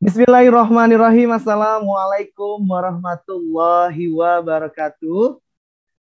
Bismillahirrahmanirrahim. Assalamualaikum warahmatullahi wabarakatuh.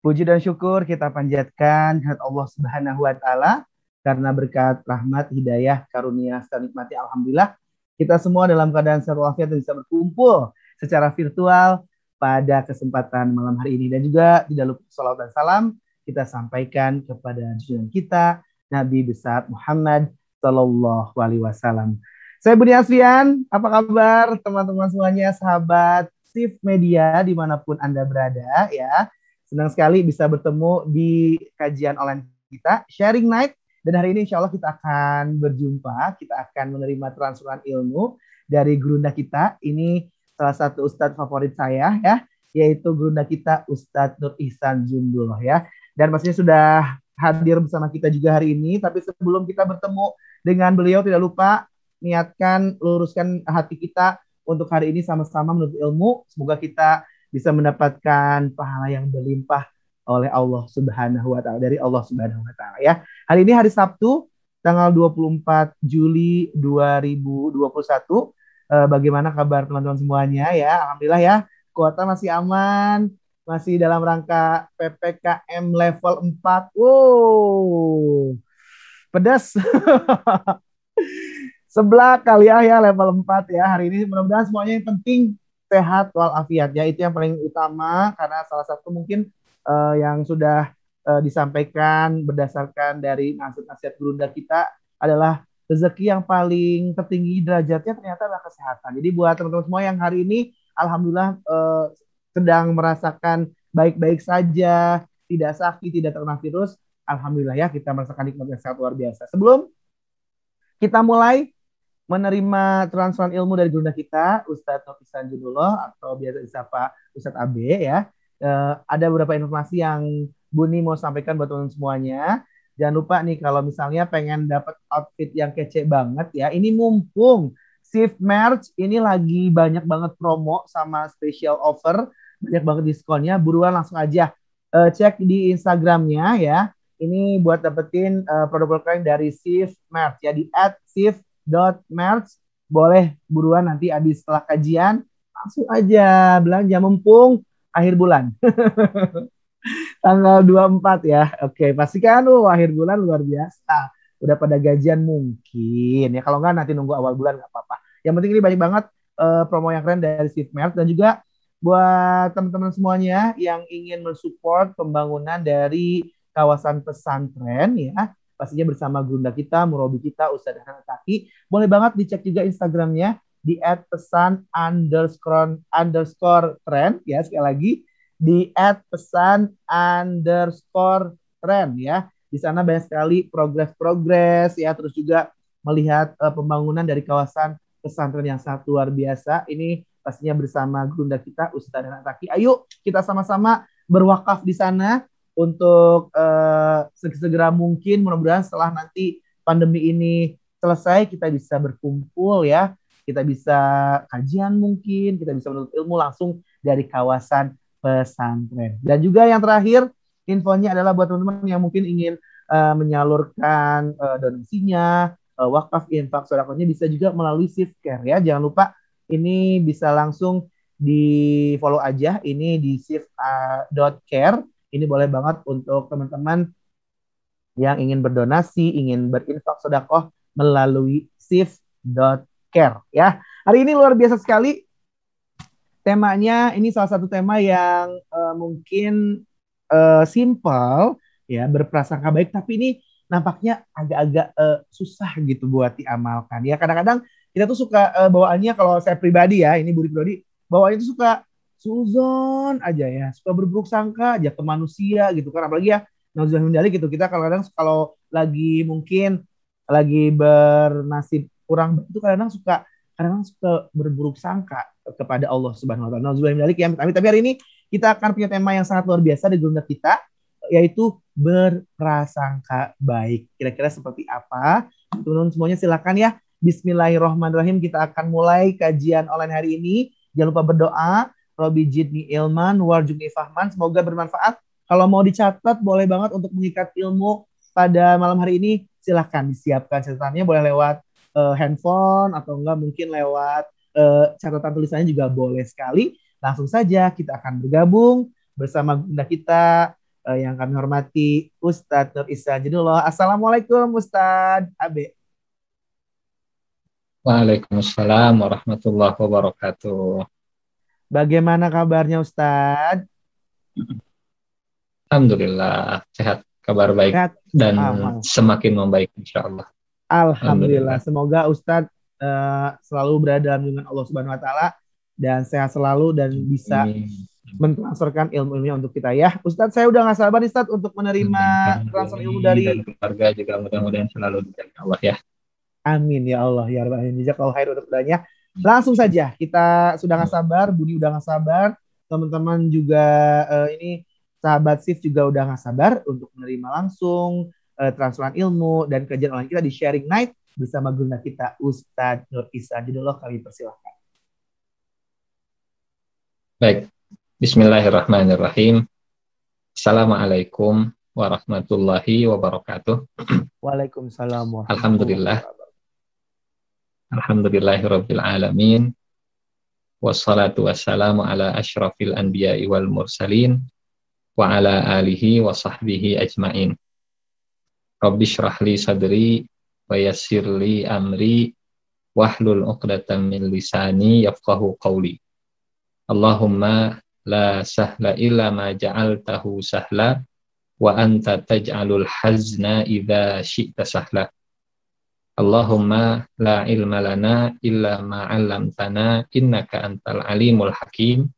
Puji dan syukur kita panjatkan kehadirat Allah Subhanahu wa taala karena berkat rahmat, hidayah, karunia serta nikmati alhamdulillah kita semua dalam keadaan sehat walafiat dan bisa berkumpul secara virtual pada kesempatan malam hari ini dan juga tidak lupa salawat dan salam kita sampaikan kepada junjungan kita Nabi besar Muhammad sallallahu alaihi wasallam. Saya Budi Asfian, apa kabar teman-teman semuanya, sahabat Shift Media dimanapun Anda berada ya. Senang sekali bisa bertemu di kajian online kita, Sharing Night. Dan hari ini insya Allah kita akan berjumpa, kita akan menerima transferan ilmu dari gurunda kita. Ini salah satu ustadz favorit saya ya, yaitu gurunda kita Ustadz Nur Ihsan Jundullah ya. Dan pastinya sudah hadir bersama kita juga hari ini. Tapi sebelum kita bertemu dengan beliau, tidak lupa niatkan, luruskan hati kita untuk hari ini sama-sama menuntut ilmu. Semoga kita bisa mendapatkan pahala yang berlimpah oleh Allah Subhanahu wa taala, dari Allah Subhanahu wa taala ya. Hari ini hari Sabtu tanggal 24 Juli 2021. Bagaimana kabar teman-teman semuanya ya? Alhamdulillah ya. Kuota masih aman, masih dalam rangka PPKM level 4. Wow. Pedas. Sebelah kali ya level 4 ya hari ini. Mudah-mudahan semuanya yang penting sehat walafiat ya, itu yang paling utama karena salah satu mungkin yang sudah disampaikan berdasarkan dari nasihat-nasihat gurunda kita adalah rezeki yang paling tertinggi derajatnya ternyata adalah kesehatan. Jadi buat teman-teman semua yang hari ini alhamdulillah sedang merasakan baik-baik saja, tidak sakit, tidak terkena virus, alhamdulillah ya kita merasakan nikmat yang sangat luar biasa. Sebelum kita mulai menerima transferan ilmu dari gurunda kita, Ustadz Nur Ihsan Jundullah atau biasa disapa Ustadz AB ya. Ada beberapa informasi yang Buni mau sampaikan buat teman-teman semuanya. Jangan lupa nih kalau misalnya pengen dapat outfit yang kece banget ya, ini mumpung Shift Merch ini lagi banyak banget promo sama special offer, banyak banget diskonnya. Buruan langsung aja cek di Instagramnya ya. Ini buat dapetin produk-produk dari Shift Merch ya, di @shift.merch. Boleh buruan nanti habis setelah kajian langsung aja belanja mumpung akhir bulan. Tanggal 24 ya. Oke, pastikan akhir bulan luar biasa. Udah pada gajian mungkin ya. Kalau nggak nanti nunggu awal bulan nggak apa-apa. Yang penting ini banyak banget promo yang keren dari Shift Merch. Dan juga buat teman-teman semuanya yang ingin mensupport pembangunan dari kawasan pesantren ya, pastinya bersama gurunda kita, murabi kita, Ustadz Hasan Taki. Boleh banget dicek juga Instagramnya di @pesan_tren ya, sekali lagi di @pesan_tren ya. Di sana banyak sekali progres-progres ya, terus juga melihat pembangunan dari kawasan pesantren yang sangat luar biasa. Ini pastinya bersama gurunda kita Ustadz Hasan Taki. Ayo kita sama-sama berwakaf di sana untuk segera mungkin, mudah-mudahan setelah nanti pandemi ini selesai kita bisa berkumpul ya, kita bisa kajian mungkin, kita bisa menuntut ilmu langsung dari kawasan pesantren. Dan juga yang terakhir infonya adalah buat teman-teman yang mungkin ingin menyalurkan donasinya, wakaf, infak, sedekahnya bisa juga melalui Shift Care ya. Jangan lupa ini bisa langsung di follow aja ini di shift.care. Ini boleh banget untuk teman-teman yang ingin berdonasi, ingin berinfak sedekah melalui shift.care ya. Hari ini luar biasa sekali temanya. Ini salah satu tema yang mungkin simple ya, berprasangka baik, tapi ini nampaknya agak-agak susah gitu buat diamalkan ya. Kadang-kadang kita tuh suka bawaannya, kalau saya pribadi ya, ini Budi pribadi, bawaannya itu suka suzon aja ya, suka berburuk sangka aja ke manusia gitu kan, apalagi ya nauzubillah min dzalik gitu. Kita kadang-kadang kalau lagi mungkin lagi bernasib kurang itu kadang-kadang suka berburuk sangka kepada Allah Subhanahu wa taala. Nauzubillah min dzalik ya. Tapi hari ini kita akan punya tema yang sangat luar biasa di gurunda kita, yaitu berprasangka baik. Kira-kira seperti apa? Teman-teman semuanya silakan ya. Bismillahirrahmanirrahim. Kita akan mulai kajian online hari ini. Jangan lupa berdoa. Robi jidni ilman warjukni fahman. Semoga bermanfaat. Kalau mau dicatat, boleh banget untuk mengikat ilmu pada malam hari ini. Silahkan disiapkan catatannya. Boleh lewat handphone atau enggak mungkin lewat catatan tulisannya juga boleh sekali. Langsung saja kita akan bergabung bersama Bunda kita yang kami hormati Ustadz Nur Ihsan Jedullah. Assalamualaikum Ustadz Abe. Waalaikumsalam warahmatullahi wabarakatuh. Bagaimana kabarnya Ustadz? Alhamdulillah sehat, kabar baik Sehat? dan Amal. semakin membaik insya Allah. Alhamdulillah. Semoga Ustadz selalu berada dalam lindungan Allah Subhanahu Wa Taala dan sehat selalu dan bisa mentransferkan ilmu-ilmunya untuk kita ya. Ustadz, saya udah nggak sabar nih Ustadz untuk menerima transfer ilmu dari dan keluarga juga mudah-mudahan selalu dijaga Allah ya. Amin ya Allah ya Rabbal Alamin. Jazakallahu khair untuk doanya. Langsung saja kita sudah nggak sabar, Budi udah nggak sabar, teman-teman juga ini sahabat Sif juga udah nggak sabar untuk menerima langsung transferan ilmu dan kajian online kita di Sharing Night bersama guru kita Ustadz Nur Ihsan Jedullah. Kami persilahkan. Baik, Bismillahirrahmanirrahim. Assalamualaikum warahmatullahi wabarakatuh. Waalaikumsalam warahmatullahi Alhamdulillah. wabarakatuh. Alhamdulillahirabbil alamin. Wassalatu wassalamu ala asyrafil anbiya'i wal mursalin wa ala alihi wa sahbihi ajmain. Rabbi shrah li sadri wa yassir li amri wahlul 'uqdatam min lisani yafqahu qawli. Allahumma la sahla illa ma ja'altahu sahla wa anta taj'alul hazna idza syi'ta sahla. Allahumma la ilma lana illa ma 'allamtana innaka antal alimul hakim.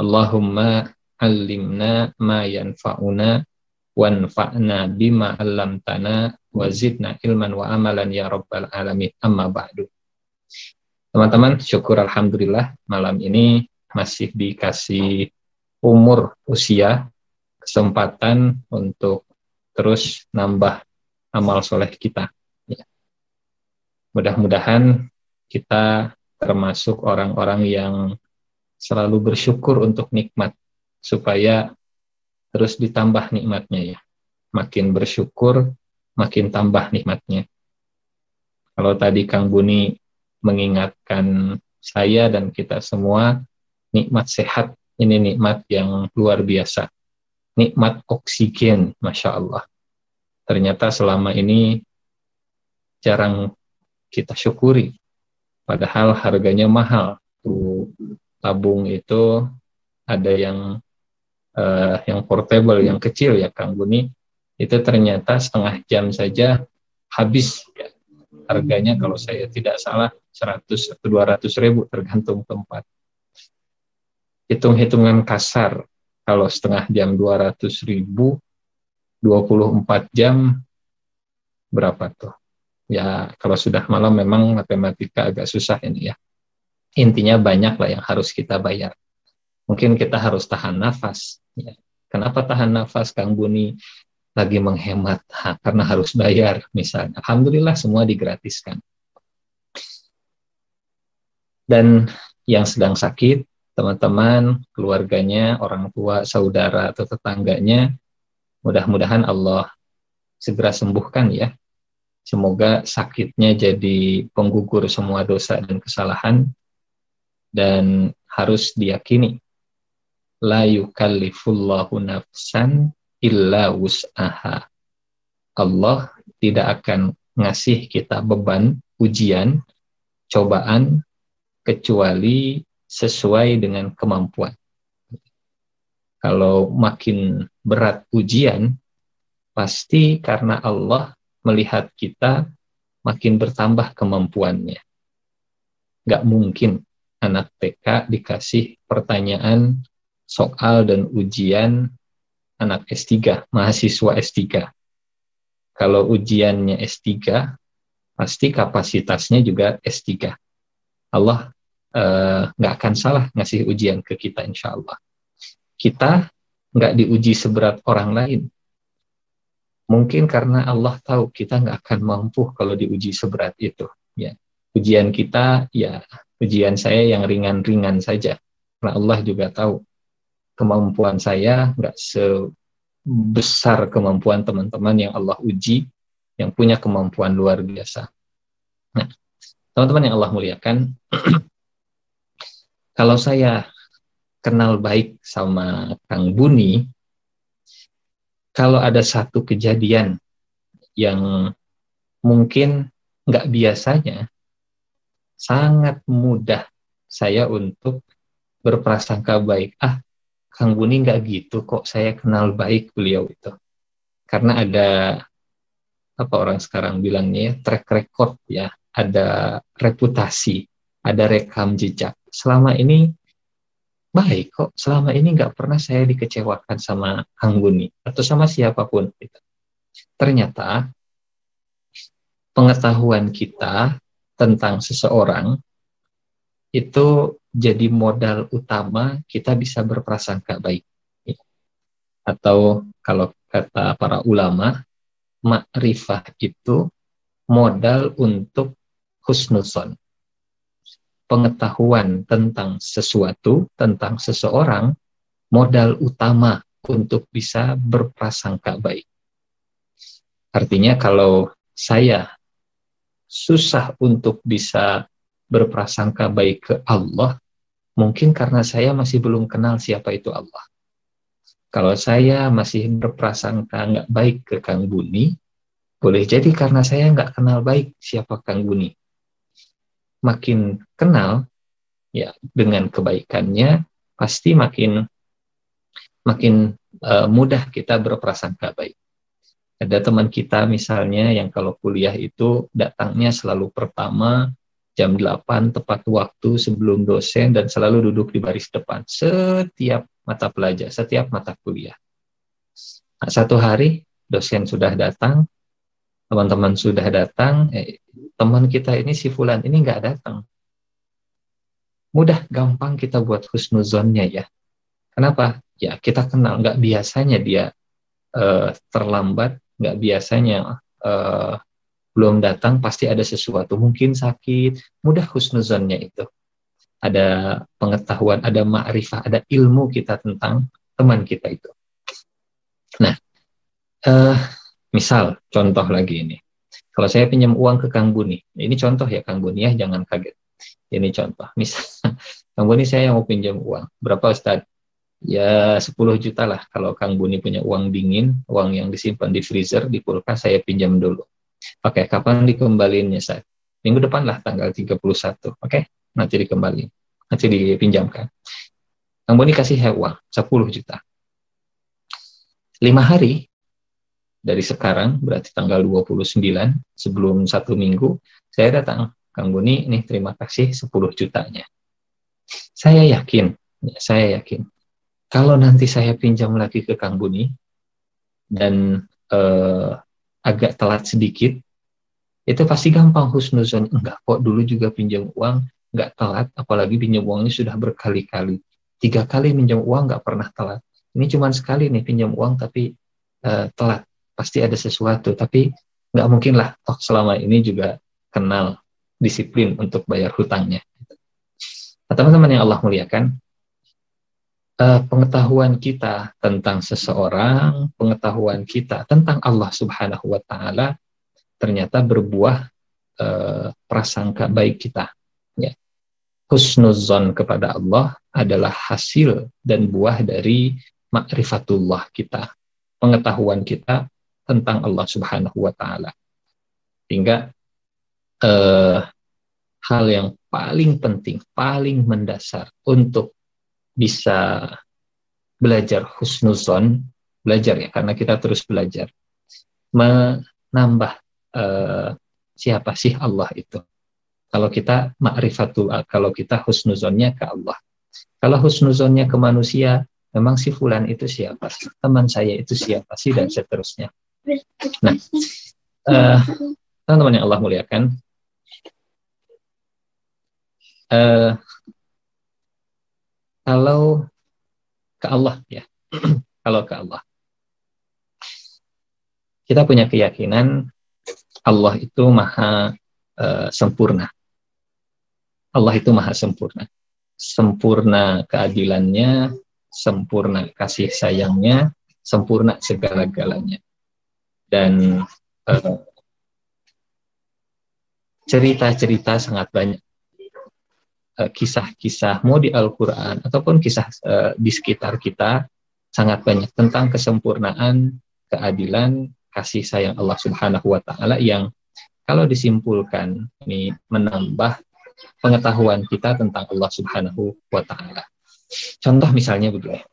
Allahumma 'allimna ma yanfa'una wanfa'na bima 'allamtana wa zidna ilman wa amalan ya rabbal alamin. Amma ba'du. Teman-teman, syukur alhamdulillah malam ini masih dikasih umur, usia, kesempatan untuk terus nambah amal soleh kita. Ya. Mudah-mudahan kita termasuk orang-orang yang selalu bersyukur untuk nikmat, supaya terus ditambah nikmatnya ya. Makin bersyukur, makin tambah nikmatnya. Kalau tadi Kang Buni mengingatkan saya dan kita semua, nikmat sehat ini nikmat yang luar biasa. Nikmat oksigen, Masya Allah. Ternyata selama ini jarang kita syukuri. Padahal harganya mahal. Tuh, tabung itu ada yang portable, yang kecil ya Kang Buni. Itu ternyata setengah jam saja habis. Ya. Harganya kalau saya tidak salah 100 atau 200 ribu tergantung tempat. Hitung-hitungan kasar, kalau setengah jam 200 ribu, 24 jam, berapa tuh? Ya, kalau sudah malam memang matematika agak susah ini ya. Intinya banyak lah yang harus kita bayar. Mungkin kita harus tahan nafas. Ya. Kenapa tahan nafas, Kang Buni? Lagi menghemat, karena harus bayar misalnya. Alhamdulillah semua digratiskan. Dan yang sedang sakit, teman-teman, keluarganya, orang tua, saudara, atau tetangganya, mudah-mudahan Allah segera sembuhkan ya. Semoga sakitnya jadi penggugur semua dosa dan kesalahan, dan harus diyakini, la yukallifullahu nafsan illa wus'aha. Allah tidak akan ngasih kita beban, ujian, cobaan, kecuali sesuai dengan kemampuan. Kalau makin berat ujian, pasti karena Allah melihat kita makin bertambah kemampuannya. Gak mungkin anak TK dikasih pertanyaan, soal dan ujian anak S3, mahasiswa S3. Kalau ujiannya S3, pasti kapasitasnya juga S3. Allah nggak akan salah ngasih ujian ke kita insya Allah. Kita nggak diuji seberat orang lain. Mungkin karena Allah tahu kita nggak akan mampu kalau diuji seberat itu. Ya. Ujian kita, ya ujian saya yang ringan-ringan saja. Karena Allah juga tahu kemampuan saya nggak sebesar kemampuan teman-teman yang Allah uji, yang punya kemampuan luar biasa. Nah, teman-teman yang Allah muliakan, kalau saya kenal baik sama Kang Buni, kalau ada satu kejadian yang mungkin nggak biasanya, sangat mudah saya untuk berprasangka baik. Kang Buni nggak gitu kok, saya kenal baik beliau itu. Karena ada, apa orang sekarang bilangnya ya, track record ya, ada reputasi, ada rekam jejak. Selama ini baik kok, selama ini nggak pernah saya dikecewakan sama Kang Buni atau sama siapapun. Ternyata pengetahuan kita tentang seseorang itu jadi modal utama kita bisa berprasangka baik. Atau kalau kata para ulama, makrifah itu modal untuk husnuzon. Pengetahuan tentang sesuatu, tentang seseorang, modal utama untuk bisa berprasangka baik. Artinya kalau saya susah untuk bisa berprasangka baik ke Allah, mungkin karena saya masih belum kenal siapa itu Allah. Kalau saya masih berprasangka nggak baik ke Kang Buni, boleh jadi karena saya nggak kenal baik siapa Kang Buni. Makin kenal, ya dengan kebaikannya, pasti makin mudah kita berprasangka baik. Ada teman kita misalnya yang kalau kuliah itu datangnya selalu pertama, jam 8 tepat waktu sebelum dosen dan selalu duduk di baris depan setiap mata pelajaran, setiap mata kuliah. Nah, satu hari dosen sudah datang, teman-teman sudah datang, teman kita ini si Fulan ini nggak datang. Mudah, gampang kita buat husnuzonnya ya. Kenapa? Ya kita kenal, nggak biasanya dia terlambat, nggak biasanya belum datang, pasti ada sesuatu, mungkin sakit, mudah husnuzonnya itu. Ada pengetahuan, ada ma'rifah, ada ilmu kita tentang teman kita itu. Nah, misal, contoh lagi ini. Kalau saya pinjam uang ke Kang Buni, ini contoh ya Kang Buni ya, jangan kaget. Ini contoh, misal, Kang Buni saya mau pinjam uang, berapa Ustaz? Ya 10 juta lah, kalau Kang Buni punya uang dingin, uang yang disimpan di freezer, di kulkas, saya pinjam dulu. Oke, kapan dikembaliinnya Ustaz? Minggu depan lah, tanggal 31. Oke, nanti dikembali, nanti dipinjamkan. Kang Buni kasih saya uang 10 juta. 5 hari dari sekarang, berarti tanggal 29, sebelum 1 minggu, saya datang. Kang Buni, nih terima kasih 10 jutanya. Saya yakin, kalau nanti saya pinjam lagi ke Kang Buni, dan agak telat sedikit, itu pasti gampang husnuzon. Enggak kok, dulu juga pinjam uang, enggak telat, apalagi pinjam uangnya sudah berkali-kali. 3 kali pinjam uang enggak pernah telat. Ini cuma sekali nih pinjam uang, tapi telat. Pasti ada sesuatu, tapi enggak mungkin lah, toh selama ini juga kenal disiplin untuk bayar hutangnya. Nah, teman-teman yang Allah muliakan, pengetahuan kita tentang seseorang, pengetahuan kita tentang Allah Subhanahu wa Ta'ala ternyata berbuah prasangka baik kita. Ya. Husnuzon kepada Allah adalah hasil dan buah dari ma'rifatullah kita, pengetahuan kita tentang Allah Subhanahu wa Ta'ala. Hingga hal yang paling penting, paling mendasar untuk bisa belajar husnuzon, belajar ya, karena kita terus belajar, menambah siapa sih Allah itu. Kalau kita ma'rifatul, kalau kita husnuzonnya ke Allah. Kalau husnuzonnya ke manusia, memang si fulan itu siapa sih, teman saya itu siapa sih, dan seterusnya. Nah, teman-teman yang Allah muliakan, kalau ke Allah ya, kalau ke Allah, kita punya keyakinan Allah itu maha sempurna. Allah itu maha sempurna. Sempurna keadilannya, sempurna kasih sayangnya, sempurna segala-galanya. Dan cerita-cerita sangat banyak kisah-kisah mau di Al-Quran ataupun kisah di sekitar kita sangat banyak tentang kesempurnaan, keadilan, kasih sayang Allah Subhanahu wa taala yang kalau disimpulkan ini menambah pengetahuan kita tentang Allah Subhanahu wa taala. Contoh misalnya begini.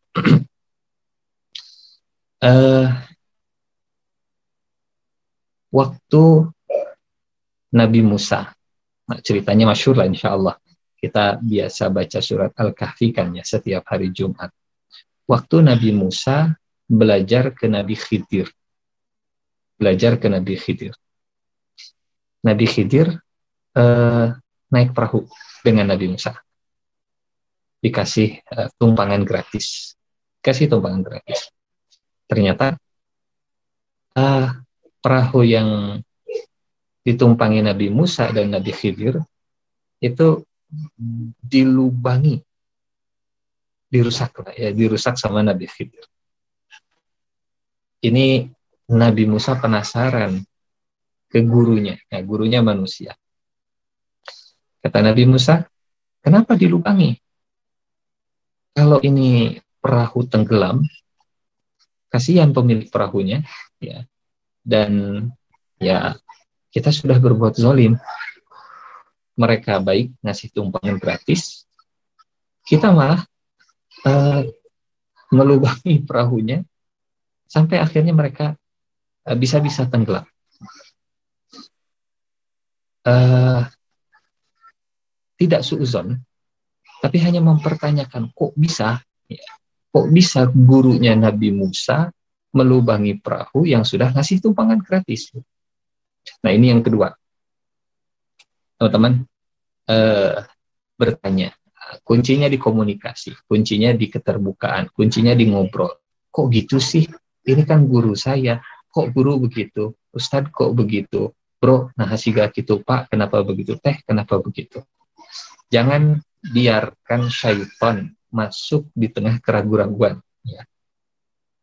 Waktu Nabi Musa, ceritanya masyhur lah insya Allah. Kita biasa baca surat Al-Kahfi kan ya setiap hari Jumat. Waktu Nabi Musa belajar ke Nabi Khidir. Nabi Khidir naik perahu dengan Nabi Musa. Dikasih tumpangan gratis. Ternyata perahu yang ditumpangi Nabi Musa dan Nabi Khidir itu dilubangi, dirusak sama Nabi Khidir. Ini Nabi Musa penasaran ke gurunya, gurunya manusia. Kata Nabi Musa, kenapa dilubangi? Kalau ini perahu tenggelam, kasihan pemilik perahunya, ya. Dan ya kita sudah berbuat zalim. Mereka baik ngasih tumpangan gratis, kita malah melubangi perahunya sampai akhirnya mereka bisa-bisa tenggelam. Tidak suuzon, tapi hanya mempertanyakan kok bisa gurunya Nabi Musa melubangi perahu yang sudah ngasih tumpangan gratis. Nah ini yang kedua. Teman-teman bertanya, kuncinya di komunikasi, kuncinya di keterbukaan, kuncinya di ngobrol. Kok gitu sih? Ini kan guru saya. Kok guru begitu? Ustadz kok begitu? Bro, nah siga gitu Pak, kenapa begitu? Teh, kenapa begitu? Jangan biarkan syaitan masuk di tengah keraguan-raguan. Ya.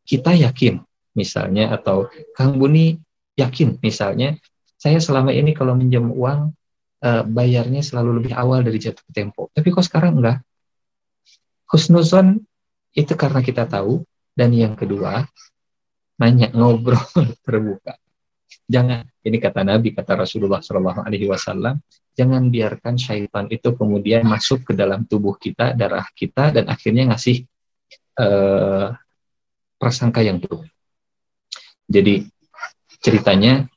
Kita yakin, misalnya, atau Kang Buni yakin, misalnya, saya selama ini kalau minjam uang, bayarnya selalu lebih awal dari jatuh tempo. Tapi kok sekarang enggak? Husnuzon itu karena kita tahu. Dan yang kedua, nanya, ngobrol, terbuka. Jangan, ini kata Nabi, kata Rasulullah SAW, jangan biarkan syaitan itu kemudian masuk ke dalam tubuh kita, darah kita, dan akhirnya ngasih prasangka yang buruk. Jadi ceritanya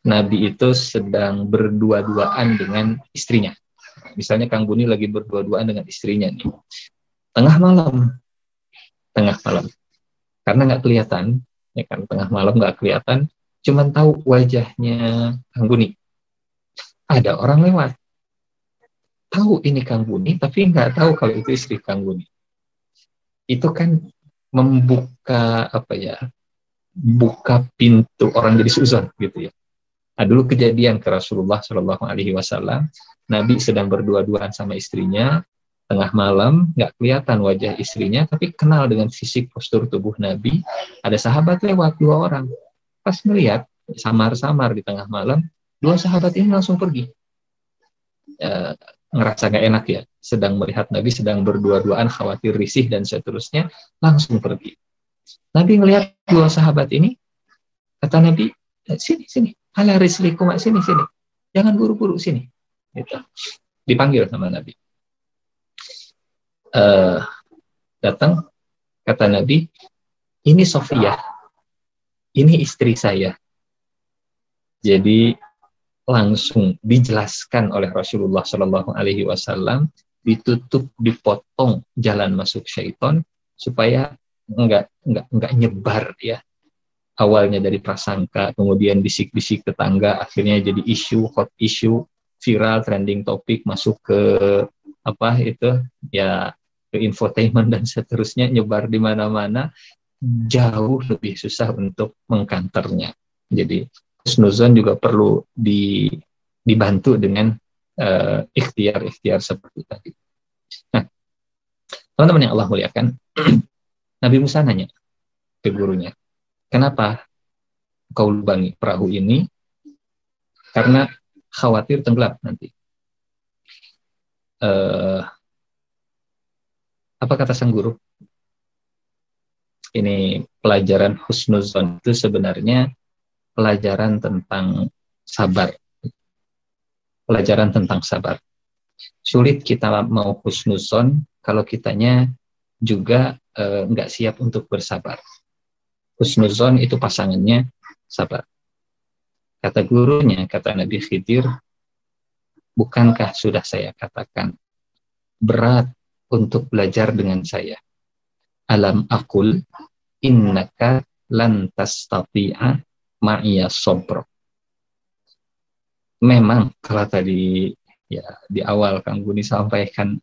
Nabi itu sedang berdua-duaan dengan istrinya. Misalnya Kang Buni lagi berdua-duaan dengan istrinya nih. Tengah malam. Karena nggak kelihatan, ya kan, tengah malam nggak kelihatan, cuman tahu wajahnya Kang Buni. Ada orang lewat. Tahu ini Kang Buni, tapi nggak tahu kalau itu istri Kang Buni. Itu kan membuka buka pintu orang jadi suzon gitu ya. Nah, dulu kejadian ke Rasulullah SAW, Nabi sedang berdua-duaan sama istrinya, tengah malam, nggak kelihatan wajah istrinya, tapi kenal dengan fisik postur tubuh Nabi. Ada sahabat lewat, 2 orang. Pas melihat, samar-samar di tengah malam, 2 sahabat ini langsung pergi. Ngerasa nggak enak ya, sedang melihat Nabi sedang berdua-duaan, khawatir risih dan seterusnya, langsung pergi. Nabi melihat 2 sahabat ini, kata Nabi, sini. Ala rislikum, sini. Jangan buru-buru, sini. Gitu. Dipanggil sama Nabi. Datang, kata Nabi, ini Sofiyah, ini istri saya. Jadi langsung dijelaskan oleh Rasulullah SAW, ditutup, dipotong jalan masuk syaitan supaya enggak nyebar ya. Awalnya dari prasangka, kemudian bisik-bisik tetangga, akhirnya jadi isu, hot issue, viral, trending topik, masuk ke ke infotainment dan seterusnya, nyebar di mana-mana, jauh lebih susah untuk mengkanternya. Jadi husnuzon juga perlu dibantu dengan ikhtiar seperti tadi. Nah, teman-teman yang Allah muliakan, Nabi Musa nanya ke gurunya, kenapa kau lubangi perahu ini? Karena khawatir tenggelam nanti. apa kata sang guru? Ini pelajaran husnuzon itu sebenarnya pelajaran tentang sabar. Pelajaran tentang sabar. Sulit kita mau husnuzon kalau kitanya juga nggak siap untuk bersabar. Husnuzon itu pasangannya sabar. Kata gurunya, kata Nabi Khidir, bukankah sudah saya katakan berat untuk belajar dengan saya? Alam aqul innaka lan tastati'a ma'iya sabra. Memang kalau tadi ya di awal Kang Guni sampaikan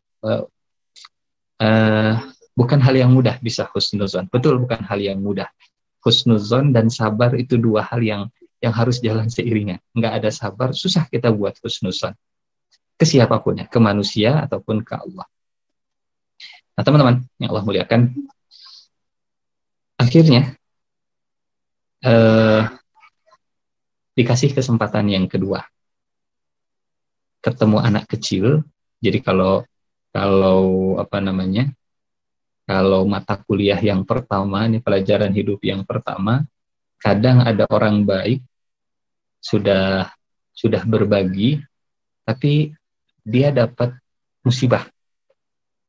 bukan hal yang mudah bisa husnuzon. Betul, bukan hal yang mudah. Husnuzon dan sabar itu dua hal yang harus jalan seiringan. Nggak ada sabar, susah kita buat husnuzon. Ke siapapun ya, ke manusia ataupun ke Allah. Nah teman-teman yang Allah muliakan, akhirnya dikasih kesempatan yang kedua. Ketemu anak kecil, jadi kalau kalau mata kuliah yang pertama, ini pelajaran hidup yang pertama, kadang ada orang baik sudah berbagi, tapi dia dapat musibah.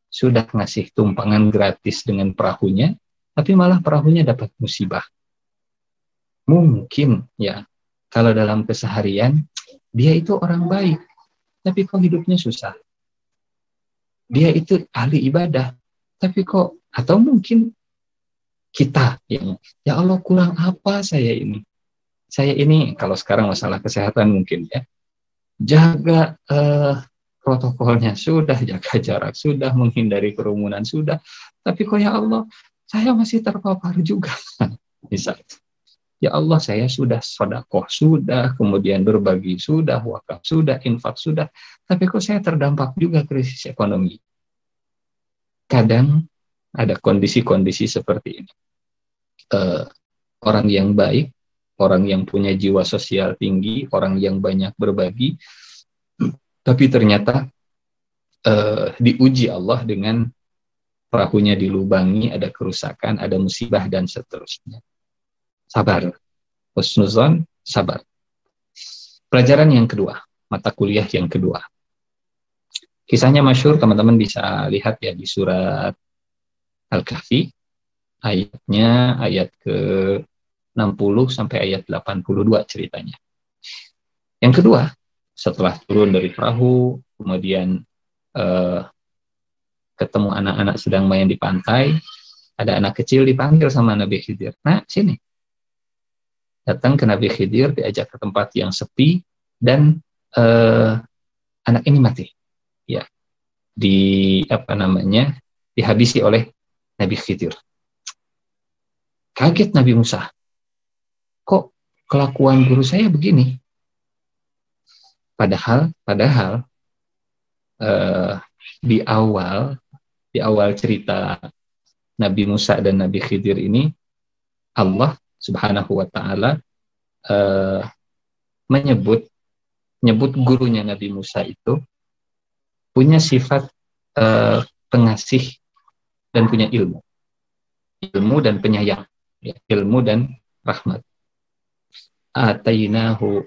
Sudah ngasih tumpangan gratis dengan perahunya, tapi malah perahunya dapat musibah. Mungkin ya, kalau dalam keseharian dia itu orang baik, tapi kok hidupnya susah. Dia itu ahli ibadah, tapi kok, atau mungkin kita yang, ya Allah kurang apa saya ini. Saya ini, kalau sekarang masalah kesehatan mungkin ya, jaga protokolnya sudah, jaga jarak sudah, menghindari kerumunan sudah, tapi kok ya Allah, saya masih terpapar juga. Misalnya, ya Allah saya sudah sedekah sudah, kemudian berbagi sudah, wakaf sudah, infak sudah, tapi kok saya terdampak juga krisis ekonomi. Kadang ada kondisi-kondisi seperti ini. Orang yang baik, orang yang punya jiwa sosial tinggi, orang yang banyak berbagi, tapi ternyata diuji Allah dengan perahunya dilubangi, ada kerusakan, ada musibah, dan seterusnya. Sabar. Husnuzon, sabar. Pelajaran yang kedua, mata kuliah yang kedua. Kisahnya masyhur, teman-teman bisa lihat ya di surat Al-Kahfi, ayatnya ayat ke-60 sampai ayat 82 ceritanya. Yang kedua, setelah turun dari perahu, kemudian ketemu anak-anak sedang main di pantai, ada anak kecil dipanggil sama Nabi Khidir. Nah, sini. Datang ke Nabi Khidir, diajak ke tempat yang sepi, dan anak ini mati. Ya, dihabisi oleh Nabi Khidir. Kaget Nabi Musa. Kok kelakuan guru saya begini? Padahal di awal cerita Nabi Musa dan Nabi Khidir ini, Allah Subhanahu wa Ta'ala menyebut gurunya Nabi Musa itu punya sifat pengasih dan punya ilmu dan penyayang, ya, ilmu dan rahmat. Atainahu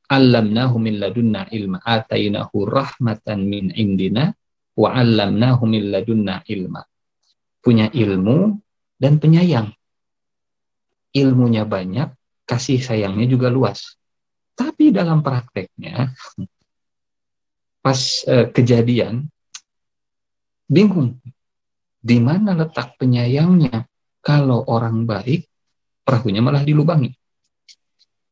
allamnahu min ladunna ilma, atainahu rahmatan min indina wa allamnahu min ladunna ilma. Punya ilmu dan penyayang. Ilmunya banyak, kasih sayangnya juga luas. Tapi dalam prakteknya, pas kejadian, bingung. Di mana letak penyayangnya? Kalau orang baik, perahunya malah dilubangi.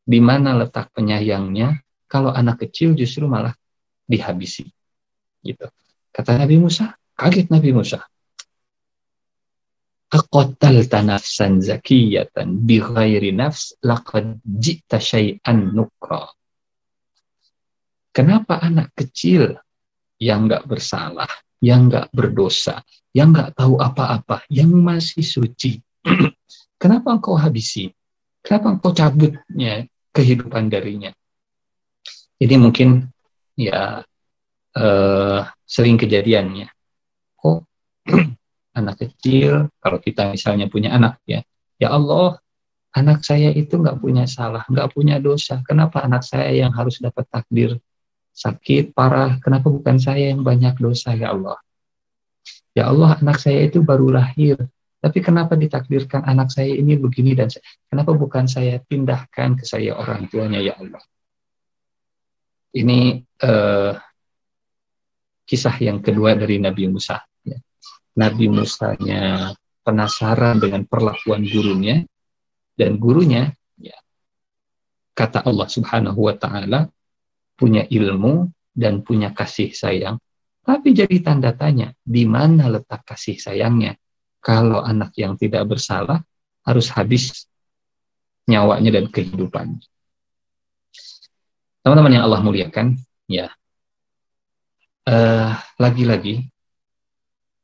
Di mana letak penyayangnya? Kalau anak kecil justru malah dihabisi. Gitu. Kata Nabi Musa, kaget Nabi Musa. Aqattalta nafsan zakiyatan bighairi nafs laqad ji'ta syai'an nukra. Kenapa anak kecil yang nggak bersalah, yang nggak berdosa, yang nggak tahu apa-apa, yang masih suci, kenapa engkau habisi? Kenapa engkau cabutnya kehidupan darinya? Ini mungkin ya sering kejadiannya. Kok anak kecil, kalau kita misalnya punya anak ya, ya Allah, anak saya itu nggak punya salah, nggak punya dosa. Kenapa anak saya yang harus dapat takdir sakit, parah? Kenapa bukan saya yang banyak dosa, ya Allah? Ya Allah, anak saya itu baru lahir. Tapi kenapa ditakdirkan anak saya ini begini dan kenapa bukan saya pindahkan ke saya orang tuanya, ya Allah? Ini kisah yang kedua dari Nabi Musa. Nabi Musanya penasaran dengan perlakuan gurunya, dan gurunya, ya, kata Allah Subhanahu wa Ta'ala, punya ilmu dan punya kasih sayang. Tapi jadi tanda tanya, di mana letak kasih sayangnya? Kalau anak yang tidak bersalah harus habis nyawanya dan kehidupan. Teman-teman yang Allah muliakan, ya, lagi-lagi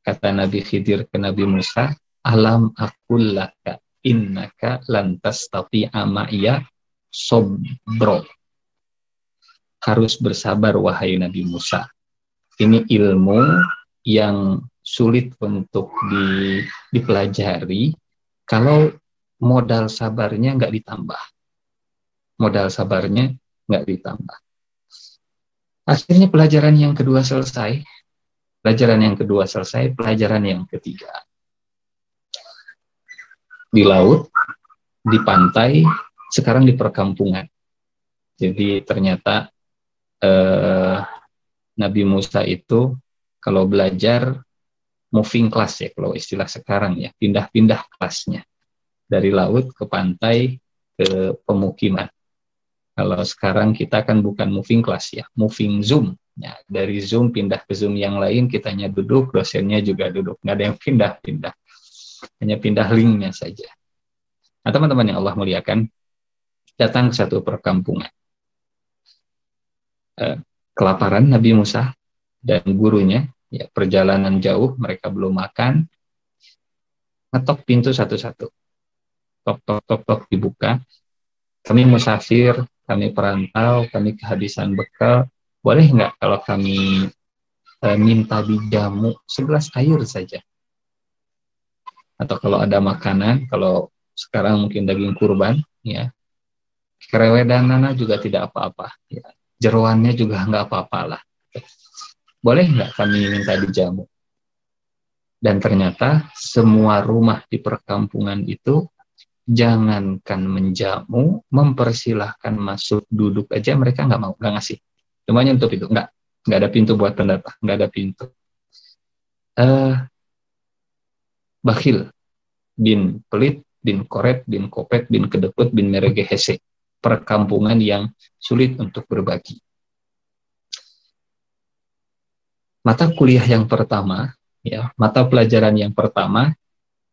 kata Nabi Khidir ke Nabi Musa, alam aqul laka innaka lan tastati'a ma'iya sabra. Harus bersabar wahai Nabi Musa. Ini ilmu yang sulit untuk dipelajari kalau modal sabarnya nggak ditambah. Modal sabarnya nggak ditambah. Akhirnya pelajaran yang kedua selesai. Pelajaran yang ketiga. Di laut, di pantai, sekarang di perkampungan. Jadi ternyata Nabi Musa itu kalau belajar moving class ya, kalau istilah sekarang ya, pindah-pindah kelasnya. Dari laut ke pantai ke pemukiman. Kalau sekarang kita kan bukan moving class ya, moving Zoom. Ya, dari Zoom pindah ke Zoom yang lain, kitanya duduk, dosennya juga duduk. Nggak ada yang pindah-pindah. Hanya pindah linknya saja. Nah, teman-teman yang Allah muliakan, datang ke satu perkampungan. Kelaparan Nabi Musa dan gurunya, ya, perjalanan jauh, mereka belum makan. Ngetok pintu satu-satu. Tok, tok, tok, tok, dibuka. Kami musafir, kami perantau, kami kehabisan bekal. Boleh nggak kalau kami minta dijamu segelas air saja? Atau kalau ada makanan, kalau sekarang mungkin daging kurban, ya, kerewedanana juga tidak apa-apa, ya, jeroannya juga nggak apa-apa lah. Boleh nggak kami minta dijamu? Dan ternyata semua rumah di perkampungan itu, jangankan menjamu, mempersilahkan masuk duduk aja mereka nggak mau, nggak ngasih. Cuma nyentuh itu, nggak ada pintu buat pendatang, nggak ada pintu. Bakhil bin pelit bin koret bin kopet bin kedekut bin meregehese, perkampungan yang sulit untuk berbagi. Mata kuliah yang pertama, ya, mata pelajaran yang pertama,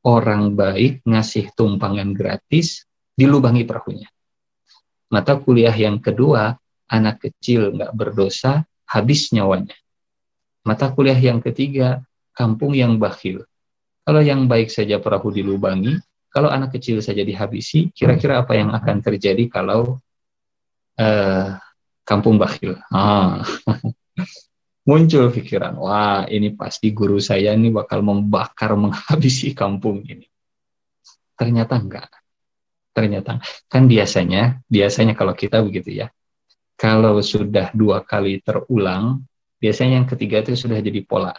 orang baik ngasih tumpangan gratis, dilubangi perahunya. Mata kuliah yang kedua, anak kecil nggak berdosa, habis nyawanya. Mata kuliah yang ketiga, kampung yang bakhil. Kalau yang baik saja perahu dilubangi, kalau anak kecil saja dihabisi, kira-kira apa yang akan terjadi kalau kampung bakhil? Muncul pikiran, wah ini pasti guru saya ini bakal membakar, menghabisi kampung ini. Ternyata enggak. Ternyata kan biasanya kalau kita begitu ya. Kalau sudah 2 kali terulang, biasanya yang ketiga itu sudah jadi pola.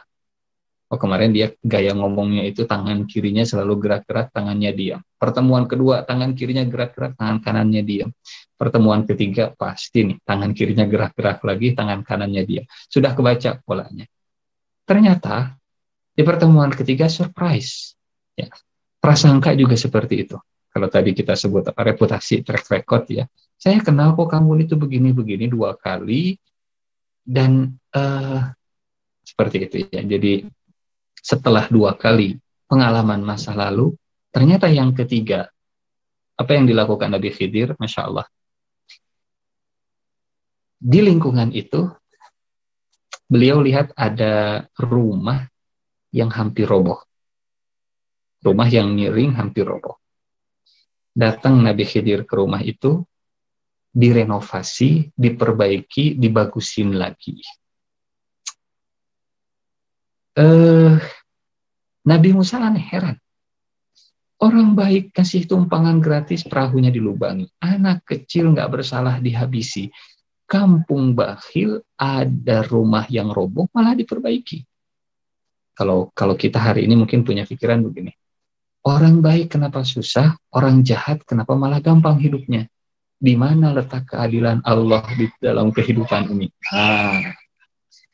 Oh, kemarin dia gaya ngomongnya itu tangan kirinya selalu gerak-gerak, tangannya diam. Pertemuan kedua, tangan kirinya gerak-gerak, tangan kanannya diam. Pertemuan ketiga, pasti nih, tangan kirinya gerak-gerak lagi, tangan kanannya diam. Sudah kebaca polanya. Ternyata, di pertemuan ketiga, surprise. Ya, prasangka juga seperti itu. Kalau tadi kita sebut reputasi, track record ya. Saya kenal kok kamu itu begini-begini 2 kali, dan seperti itu ya. Jadi setelah 2 kali pengalaman masa lalu, ternyata yang ketiga, apa yang dilakukan Nabi Khidir, Masya Allah. Di lingkungan itu, beliau lihat ada rumah yang hampir roboh. Rumah yang miring hampir roboh. Datang Nabi Khidir ke rumah itu, direnovasi, diperbaiki, dibagusin lagi. Nabi Musa aneh, heran. Orang baik kasih tumpangan gratis, perahunya dilubangi. Anak kecil nggak bersalah dihabisi. Kampung bakhil, ada rumah yang roboh malah diperbaiki. Kalau kita hari ini mungkin punya pikiran begini. Orang baik kenapa susah, orang jahat kenapa malah gampang hidupnya? Di mana letak keadilan Allah di dalam kehidupan ini?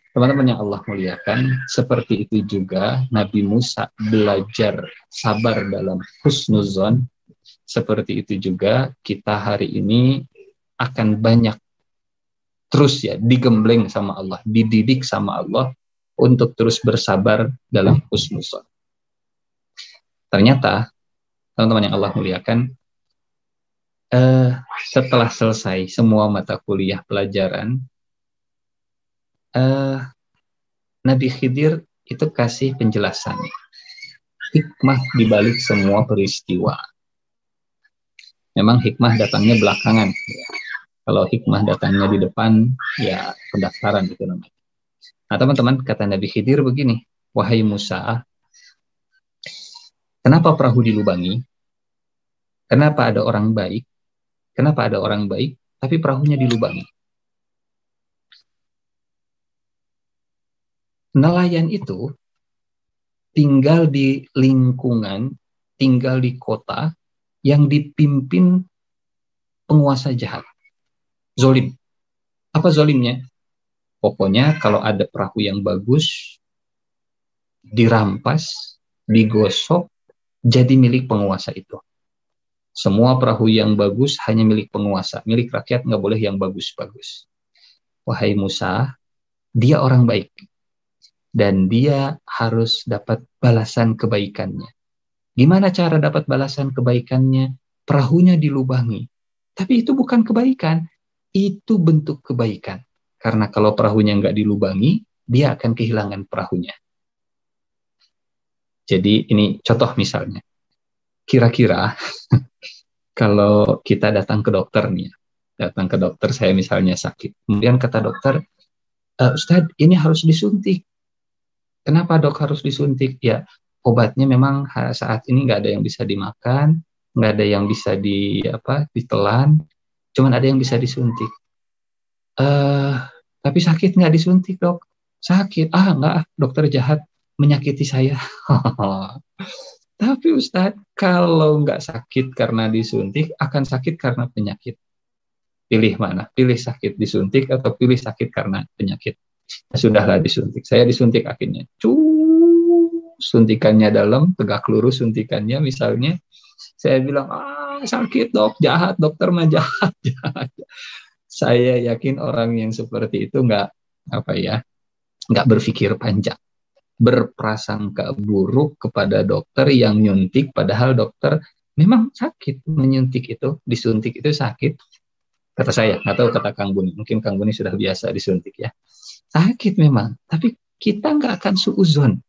Teman-teman yang Allah muliakan, seperti itu juga Nabi Musa belajar sabar dalam husnuzon. Seperti itu juga kita hari ini akan banyak terus ya digembleng sama Allah, dididik sama Allah untuk terus bersabar dalam husnuzon. Ternyata, teman-teman yang Allah muliakan, setelah selesai semua mata kuliah pelajaran, Nabi Khidir itu kasih penjelasan hikmah dibalik semua peristiwa. Memang hikmah datangnya belakangan. Kalau hikmah datangnya di depan, ya pendaftaran itu namanya. Nah teman-teman, kata Nabi Khidir begini, wahai Musa, kenapa perahu dilubangi? Kenapa ada orang baik? Kenapa ada orang baik, tapi perahunya dilubangi? Nelayan itu tinggal di lingkungan, tinggal di kota yang dipimpin penguasa jahat. Zolim. Apa zolimnya? Pokoknya kalau ada perahu yang bagus, dirampas, digosok, jadi milik penguasa itu. Semua perahu yang bagus hanya milik penguasa. Milik rakyat nggak boleh yang bagus-bagus. Wahai Musa, dia orang baik. Dan dia harus dapat balasan kebaikannya. Gimana cara dapat balasan kebaikannya? Perahunya dilubangi. Tapi itu bukan kebaikan. Itu bentuk kebaikan. Karena kalau perahunya nggak dilubangi, dia akan kehilangan perahunya. Jadi ini contoh misalnya. Kira-kira kalau kita datang ke dokter nih, datang ke dokter, saya misalnya sakit. Kemudian kata dokter, Ustadz ini harus disuntik. Kenapa dok harus disuntik? Ya obatnya memang saat ini nggak ada yang bisa dimakan, nggak ada yang bisa ditelan, cuman ada yang bisa disuntik. Tapi sakit nggak disuntik dok? Sakit? Nggak, dokter jahat menyakiti saya. Tapi Ustadz, kalau nggak sakit karena disuntik, akan sakit karena penyakit. Pilih mana? Pilih sakit disuntik atau pilih sakit karena penyakit? Sudahlah disuntik. Saya disuntik akhirnya. Suntikannya dalam, tegak lurus suntikannya misalnya. Saya bilang, sakit dok, jahat, dokter mah jahat. Saya yakin orang yang seperti itu nggak berpikir panjang. Berprasangka buruk kepada dokter yang nyuntik, padahal dokter memang sakit menyuntik itu, disuntik itu sakit. Kata saya, nggak tahu kata Kang Buni. Mungkin Kang Buni sudah biasa disuntik ya. Sakit memang, tapi kita nggak akan suuzon.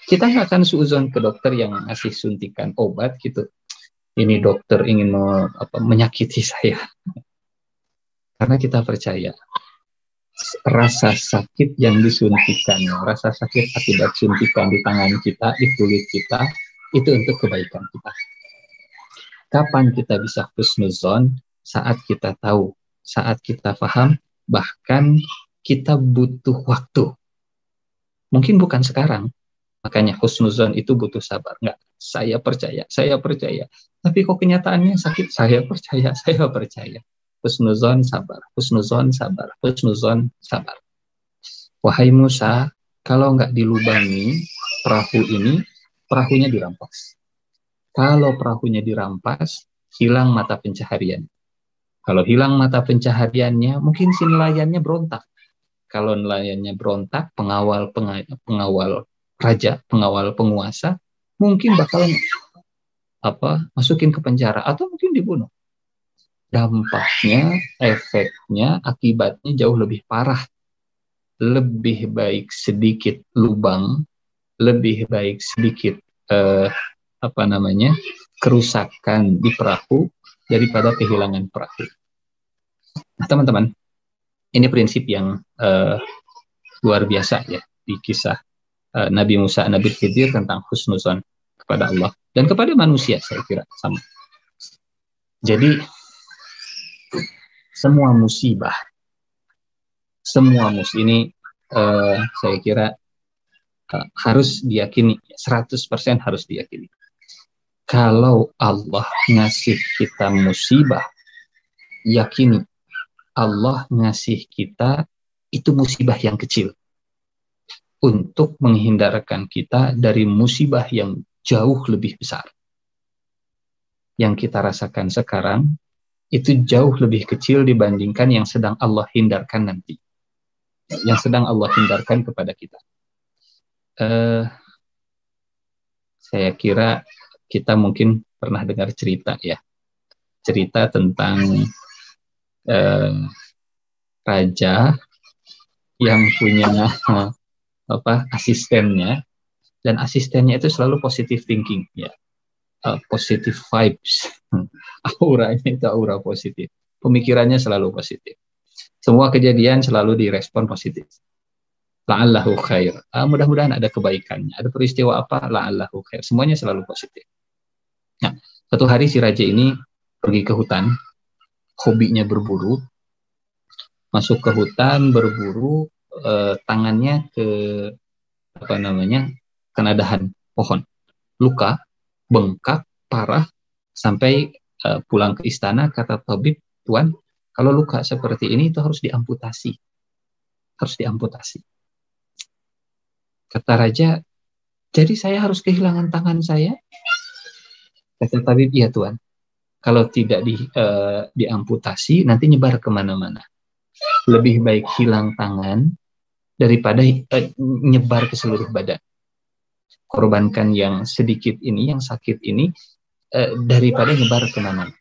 Kita nggak akan suuzon ke dokter yang ngasih suntikan obat gitu. Ini dokter ingin menyakiti saya. Karena kita percaya rasa sakit yang disuntikan, rasa sakit akibat suntikan di tangan kita, di kulit kita, itu untuk kebaikan kita. Kapan kita bisa husnuzon? Saat kita tahu, saat kita paham, bahkan kita butuh waktu. Mungkin bukan sekarang. Makanya husnuzon itu butuh sabar. Enggak, saya percaya. Tapi kok kenyataannya sakit? Saya percaya. Husnuzon sabar. Wahai Musa, kalau enggak dilubangi perahu ini, perahunya dirampas. Kalau perahunya dirampas, hilang mata pencaharian. Kalau hilang mata pencahariannya, mungkin si nelayannya berontak. Kalau nelayannya berontak, pengawal raja, pengawal penguasa, mungkin bakal masukin ke penjara atau mungkin dibunuh. Dampaknya, efeknya, akibatnya jauh lebih parah. Lebih baik sedikit lubang, lebih baik sedikit kerusakan di perahu daripada kehilangan perahu. Nah, teman-teman, ini prinsip yang luar biasa ya di kisah Nabi Musa, Nabi Khidir tentang husnuzon kepada Allah dan kepada manusia, saya kira sama. Jadi semua musibah ini saya kira harus diyakini, 100% harus diyakini. Kalau Allah ngasih kita musibah, yakini Allah ngasih kita itu musibah yang kecil untuk menghindarkan kita dari musibah yang jauh lebih besar. Yang kita rasakan sekarang itu jauh lebih kecil dibandingkan yang sedang Allah hindarkan nanti. Yang sedang Allah hindarkan kepada kita. Saya kira kita mungkin pernah dengar cerita ya. Cerita tentang raja yang punya asistennya, dan asistennya itu selalu positive thinking ya. Positive vibes. Auranya itu aura positif. Pemikirannya selalu positif. Semua kejadian selalu direspon positif. La'allahu khair. Mudah-mudahan ada kebaikannya. Ada peristiwa apa? La'allahu khair. Semuanya selalu positif. Nah, suatu hari si raja ini pergi ke hutan. Hobinya berburu. Masuk ke hutan, berburu. Tangannya kena dahan pohon. Luka, bengkak, parah, sampai pulang ke istana, kata tabib, Tuan, kalau luka seperti ini itu harus diamputasi. Harus diamputasi. Kata raja, jadi saya harus kehilangan tangan saya? Kata tabib, iya Tuan. Kalau tidak diamputasi, nanti nyebar kemana-mana. Lebih baik hilang tangan daripada nyebar ke seluruh badan. Korbankan yang sedikit ini, yang sakit ini, daripada nyebar kemana-mana.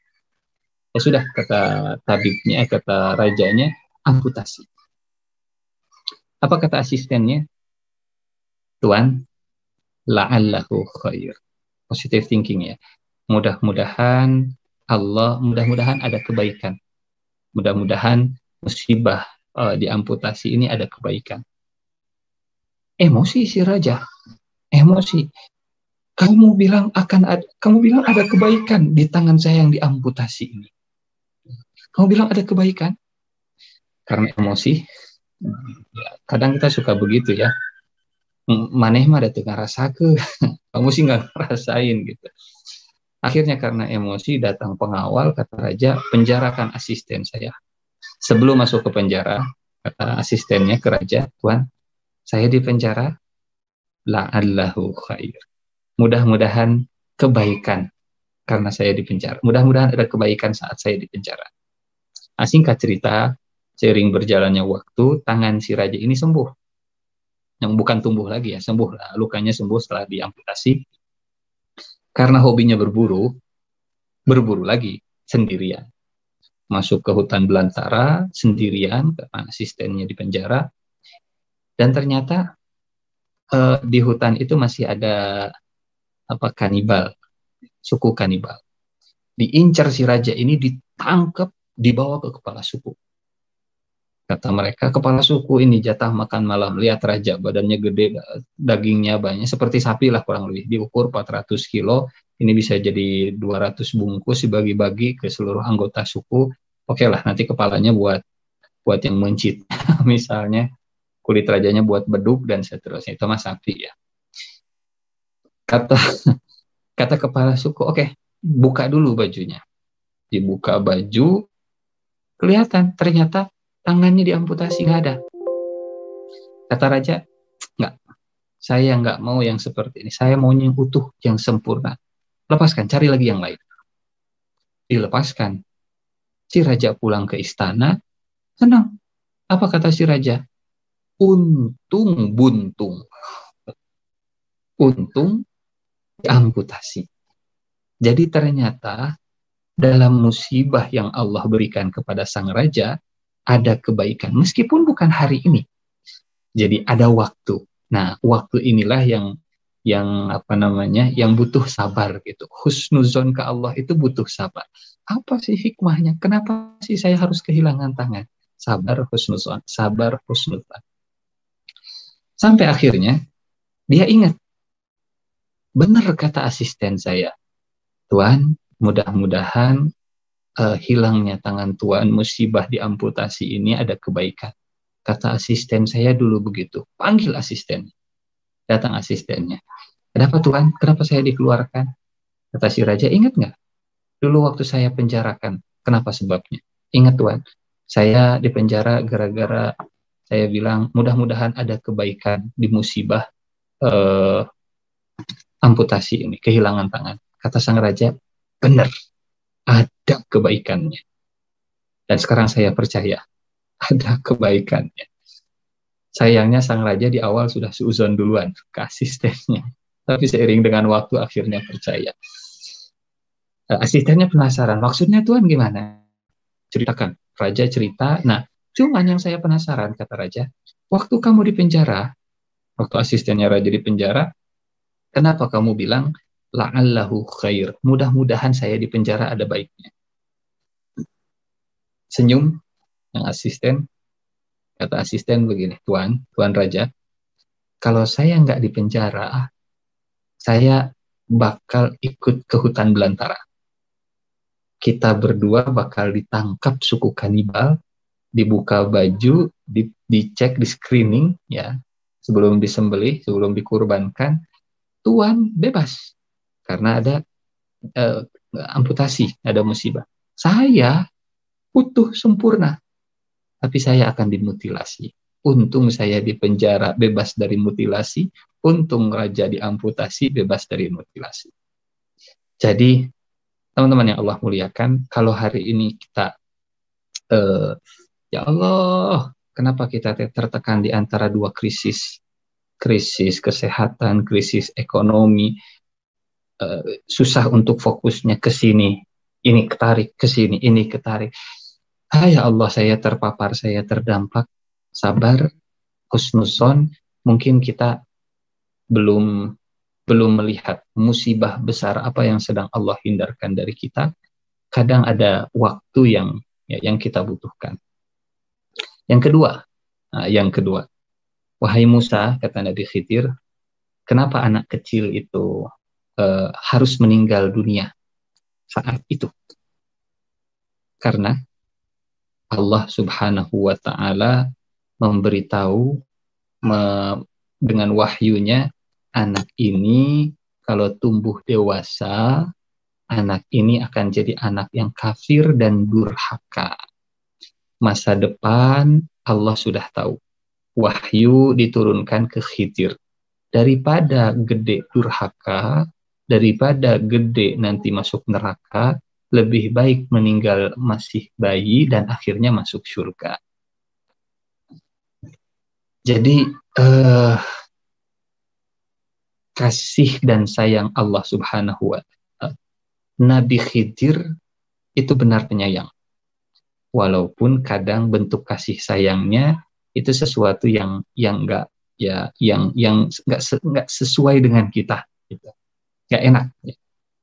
Ya sudah, kata tabibnya, kata rajanya, amputasi. Apa kata asistennya? Tuan, la'allahu khair. Positive thinking ya. Mudah-mudahan ada kebaikan. Mudah-mudahan musibah diamputasi ini ada kebaikan. Emosi si raja. Emosi. Kamu bilang ada kebaikan di tangan saya yang diamputasi ini. Kamu bilang ada kebaikan? Karena emosi. Kadang kita suka begitu ya. Maneh mah ada tengah rasa ke. Kamu sih nggak ngerasain gitu. Akhirnya karena emosi datang pengawal, kata raja, penjarakan asisten saya. Sebelum masuk ke penjara, kata asistennya ke raja, Tuan, saya di penjara, la'allahu khair. Mudah-mudahan kebaikan karena saya di penjara. Mudah-mudahan ada kebaikan saat saya di penjara. Singkat cerita, seiring berjalannya waktu, tangan si raja ini sembuh. Yang bukan tumbuh lagi ya, sembuh. Lukanya sembuh setelah diamputasi. Karena hobinya berburu lagi sendirian. Masuk ke hutan belantara sendirian karena asistennya di penjara. Dan ternyata di hutan itu masih ada kanibal, suku kanibal. Diincar si raja ini, ditangkap, dibawa ke kepala suku. Kata mereka, kepala suku ini jatah makan malam. Lihat raja, badannya gede, dagingnya banyak, seperti sapi lah kurang lebih. Diukur 400 kilo, ini bisa jadi 200 bungkus, dibagi-bagi ke seluruh anggota suku. Oke lah, nanti kepalanya buat yang mencit. Misalnya, kulit rajanya buat beduk, dan seterusnya. Itu mah sapi ya. Kata kepala suku, oke, buka dulu bajunya. Dibuka baju, kelihatan, ternyata tangannya diamputasi, nggak ada. Kata raja, nggak, saya nggak mau yang seperti ini. Saya mau yang utuh, yang sempurna. Lepaskan, cari lagi yang lain. Dilepaskan. Si raja pulang ke istana, senang. Apa kata si raja? Untung buntung. Untung diamputasi. Jadi ternyata dalam musibah yang Allah berikan kepada sang raja, ada kebaikan, meskipun bukan hari ini. Jadi ada waktu. Nah, waktu inilah yang yang apa namanya, yang butuh sabar gitu. Husnuzon ke Allah itu butuh sabar. Apa sih hikmahnya? Kenapa sih saya harus kehilangan tangan? Sabar husnuzon, sabar husnuzon. Sampai akhirnya dia ingat, benar kata asisten saya, Tuan, mudah-mudahan hilangnya tangan Tuan, musibah diamputasi ini ada kebaikan. Kata asisten saya dulu begitu. Panggil asisten. Datang asistennya. Kenapa Tuan? Kenapa saya dikeluarkan? Kata si raja, ingat nggak? Dulu waktu saya penjarakan, kenapa sebabnya? Ingat Tuan, saya dipenjara gara-gara saya bilang mudah-mudahan ada kebaikan di musibah eh, amputasi ini, kehilangan tangan. Kata sang raja, benar, ada kebaikannya. Dan sekarang saya percaya, ada kebaikannya. Sayangnya sang raja di awal sudah seuzon duluan ke asistennya. Tapi seiring dengan waktu akhirnya percaya. Asistennya penasaran, maksudnya Tuan gimana? Ceritakan. Raja cerita, nah cuman yang saya penasaran, kata raja, waktu kamu di penjara, waktu asistennya raja di penjara, kenapa kamu bilang, la'allahu khair, mudah-mudahan saya di penjara ada baiknya. Senyum yang asisten, kata asisten begini, Tuan Raja, kalau saya nggak di penjara, saya bakal ikut ke hutan belantara. Kita berdua bakal ditangkap suku kanibal, dibuka baju, dicek, di screening, ya, sebelum disembelih, sebelum dikurbankan, Tuan bebas karena ada amputasi, ada musibah. Saya utuh sempurna, tapi saya akan dimutilasi. Untung saya di penjara bebas dari mutilasi, untung raja diamputasi bebas dari mutilasi. Jadi teman-teman yang Allah muliakan, kalau hari ini kita ya Allah, kenapa kita tertekan di antara dua krisis? Krisis kesehatan, krisis ekonomi, susah untuk fokusnya ke sini, ini ketarik ke sini, ini ketarik. Ya Allah, saya terpapar, saya terdampak. Sabar, husnuzon, mungkin kita belum melihat musibah besar apa yang sedang Allah hindarkan dari kita. Kadang ada waktu yang kita butuhkan. Yang kedua, wahai Musa, kata Nabi Khidir, kenapa anak kecil itu harus meninggal dunia saat itu? Karena Allah Subhanahu wa Ta'ala memberitahu dengan wahyunya, anak ini kalau tumbuh dewasa, anak ini akan jadi anak yang kafir dan durhaka. Masa depan Allah sudah tahu. Wahyu diturunkan ke Khidir. Daripada gede durhaka, daripada gede nanti masuk neraka, lebih baik meninggal masih bayi dan akhirnya masuk surga. Jadi kasih dan sayang Allah Subhanahu wa Ta'ala, Nabi Khidir itu benar penyayang. Walaupun kadang bentuk kasih sayangnya itu sesuatu yang enggak sesuai dengan kita, gitu. Enggak enak. Ya.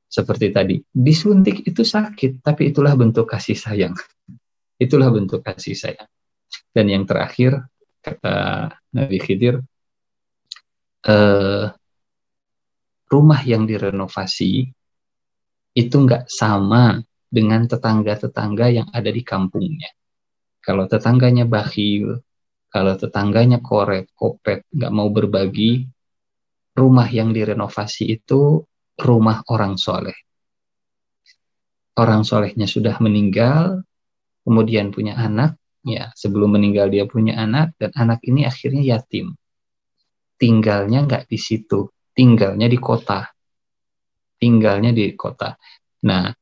Seperti tadi, disuntik itu sakit, tapi itulah bentuk kasih sayang. Itulah bentuk kasih sayang. Dan yang terakhir, kata Nabi Khidir, rumah yang direnovasi itu nggak sama dengan tetangga-tetangga yang ada di kampungnya. Kalau tetangganya bakhil, kalau tetangganya kopet, nggak mau berbagi, rumah yang direnovasi itu rumah orang soleh. Orang solehnya sudah meninggal, kemudian punya anak, ya sebelum meninggal dia punya anak, dan anak ini akhirnya yatim. Tinggalnya nggak di situ, tinggalnya di kota. Nah,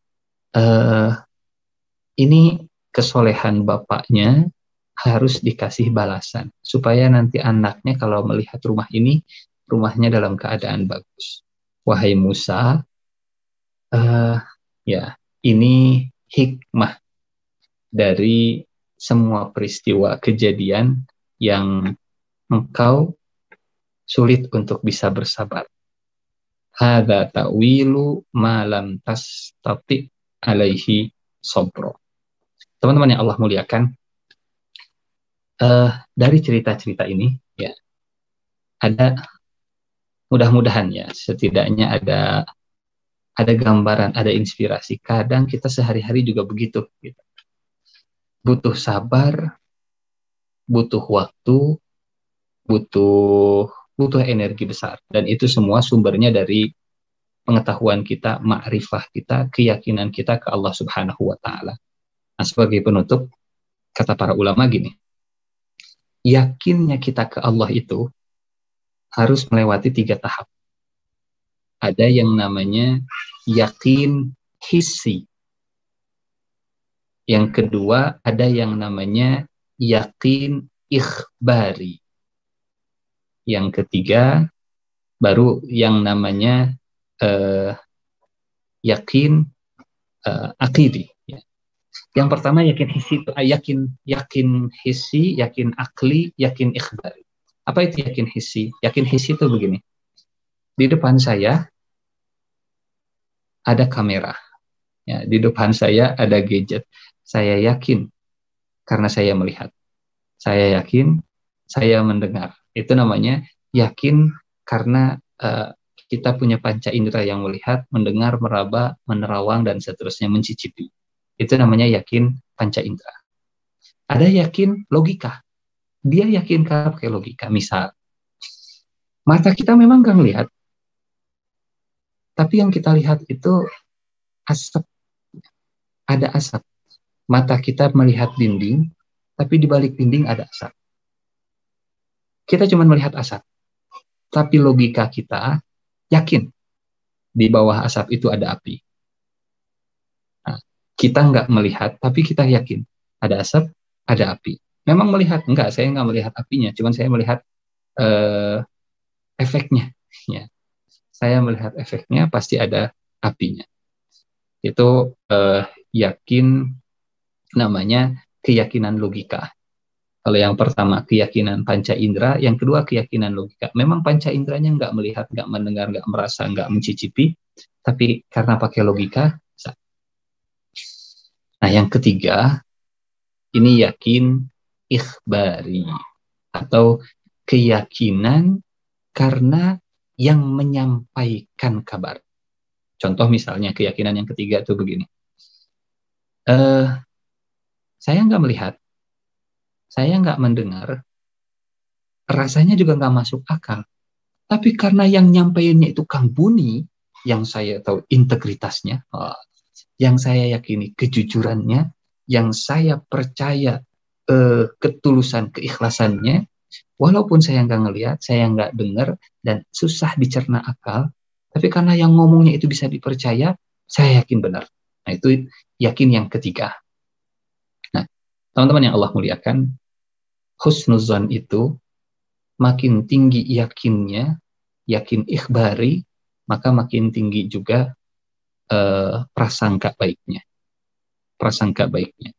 ini kesolehan bapaknya harus dikasih balasan, supaya nanti anaknya kalau melihat rumah ini, rumahnya dalam keadaan bagus. Wahai Musa, ya ini hikmah dari semua peristiwa kejadian yang engkau sulit untuk bisa bersabar. Hadza ta'wilu ma lam tastati alaihi sabra. Teman-teman yang Allah muliakan, dari cerita-cerita ini ya ada, mudah-mudahan ya, setidaknya ada gambaran, ada inspirasi. Kadang kita sehari-hari juga begitu gitu. Butuh sabar, butuh waktu, butuh energi besar, dan itu semua sumbernya dari pengetahuan kita, ma'rifah kita, keyakinan kita ke Allah Subhanahu wa taala. Nah, sebagai penutup, kata para ulama gini, yakinnya kita ke Allah itu harus melewati 3 tahap. Ada yang namanya yakin hissi. Yang kedua, ada yang namanya yakin ikhbari. Yang ketiga, baru yang namanya yakin akidi. Yang pertama yakin hissi itu yakin hissi, yakin akli, yakin ikhbari. Apa itu yakin hissi? Yakin hissi itu begini. Di depan saya ada kamera. Ya, di depan saya ada gadget. Saya yakin karena saya melihat. Saya yakin, saya mendengar. Itu namanya yakin karena kita punya panca indera yang melihat, mendengar, meraba, menerawang, dan seterusnya, mencicipi. Itu namanya yakin panca indera. Ada yakin logika. Dia yakin karena pakai logika. Misal, mata kita memang nggak ngelihat, tapi yang kita lihat itu asap. Ada asap. Mata kita melihat dinding, tapi di balik dinding ada asap. Kita cuma melihat asap. Tapi logika kita yakin di bawah asap itu ada api. Nah, kita nggak melihat, tapi kita yakin ada asap, ada api. Memang melihat? Enggak, saya nggak melihat apinya, cuma saya melihat efeknya. Ya. Saya melihat efeknya, pasti ada apinya. Itu yakin, namanya keyakinan logika. Kalau yang pertama keyakinan panca indera, yang kedua keyakinan logika. Memang panca inderanya nggak melihat, nggak mendengar, nggak merasa, nggak mencicipi, tapi karena pakai logika. Nah, yang ketiga, ini yakin ikhbari, atau keyakinan karena yang menyampaikan kabar. Contoh misalnya keyakinan yang ketiga itu begini. Saya nggak melihat, saya nggak mendengar, rasanya juga nggak masuk akal. Tapi karena yang nyampeinnya itu Kang Buni, yang saya tahu integritasnya, yang saya yakini kejujurannya, yang saya percaya ketulusan, keikhlasannya, walaupun saya nggak ngelihat, saya nggak dengar, dan susah dicerna akal, tapi karena yang ngomongnya itu bisa dipercaya, saya yakin benar. Nah, itu yakin yang ketiga. Nah, teman-teman yang Allah muliakan, husnuzon itu makin tinggi yakinnya, yakin ikhbari, maka makin tinggi juga prasangka baiknya. Prasangka baiknya.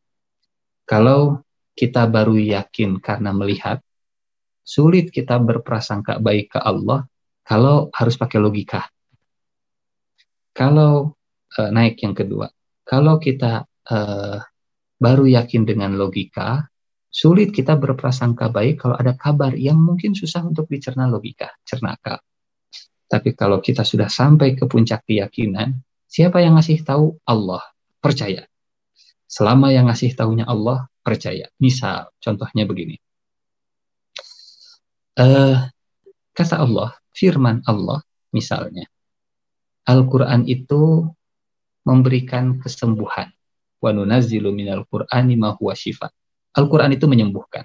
Kalau kita baru yakin karena melihat, sulit kita berprasangka baik ke Allah kalau harus pakai logika. Kalau naik yang kedua, kalau kita baru yakin dengan logika, sulit kita berprasangka baik kalau ada kabar yang mungkin susah untuk dicerna logika, cerna akal. Tapi kalau kita sudah sampai ke puncak keyakinan, siapa yang ngasih tahu? Allah, percaya. Selama yang ngasih tahunya Allah, percaya. Misal, contohnya begini. Kata Allah, firman Allah, misalnya, Al-Quran itu memberikan kesembuhan. Wa nunazzilu minal Qur'ani ma huwa syifa. Al-Quran itu menyembuhkan.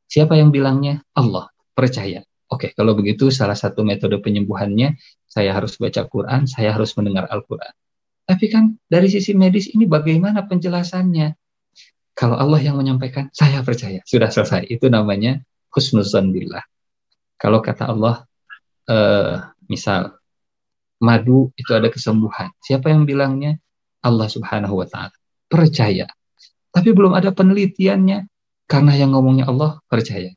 Siapa yang bilangnya? Allah, percaya. Oke, kalau begitu salah satu metode penyembuhannya, saya harus baca Quran, saya harus mendengar Al-Quran. Tapi kan dari sisi medis ini bagaimana penjelasannya? Kalau Allah yang menyampaikan, saya percaya. Sudah selesai. Itu namanya husnuzan billah. Kalau kata Allah, misal, madu itu ada kesembuhan. Siapa yang bilangnya? Allah Subhanahu wa Ta'ala. Percaya. Tapi belum ada penelitiannya. Karena yang ngomongnya Allah, percaya.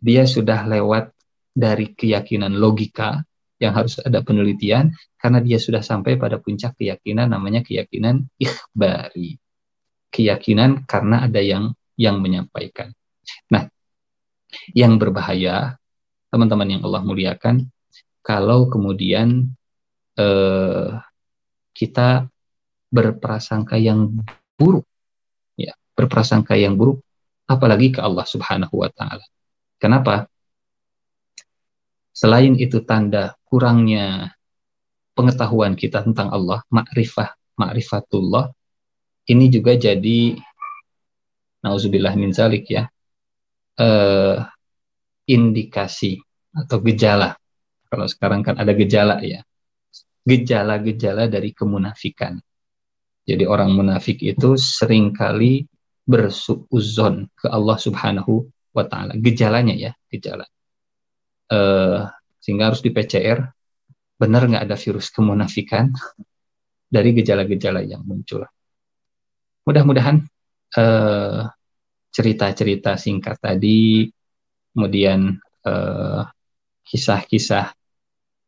Dia sudah lewat dari keyakinan logika, yang harus ada penelitian, karena dia sudah sampai pada puncak keyakinan, namanya keyakinan ikhbari. Keyakinan karena ada yang menyampaikan. Nah, yang berbahaya, teman-teman yang Allah muliakan, kalau kemudian kita berprasangka yang buruk, ya, berprasangka yang buruk, apalagi ke Allah Subhanahu wa Ta'ala. Kenapa? Selain itu tanda kurangnya pengetahuan kita tentang Allah, ma'rifatullah, ini juga jadi nauzubillah min zalik, ya, indikasi atau gejala. Kalau sekarang kan ada gejala, ya, gejala-gejala dari kemunafikan. Jadi orang munafik itu seringkali bersuudzon ke Allah Subhanahu wa Ta'ala. Gejalanya, ya, gejala. Sehingga harus di PCR, benar nggak ada virus kemunafikan dari gejala-gejala yang muncul. Mudah-mudahan cerita-cerita singkat tadi, kemudian kisah-kisah,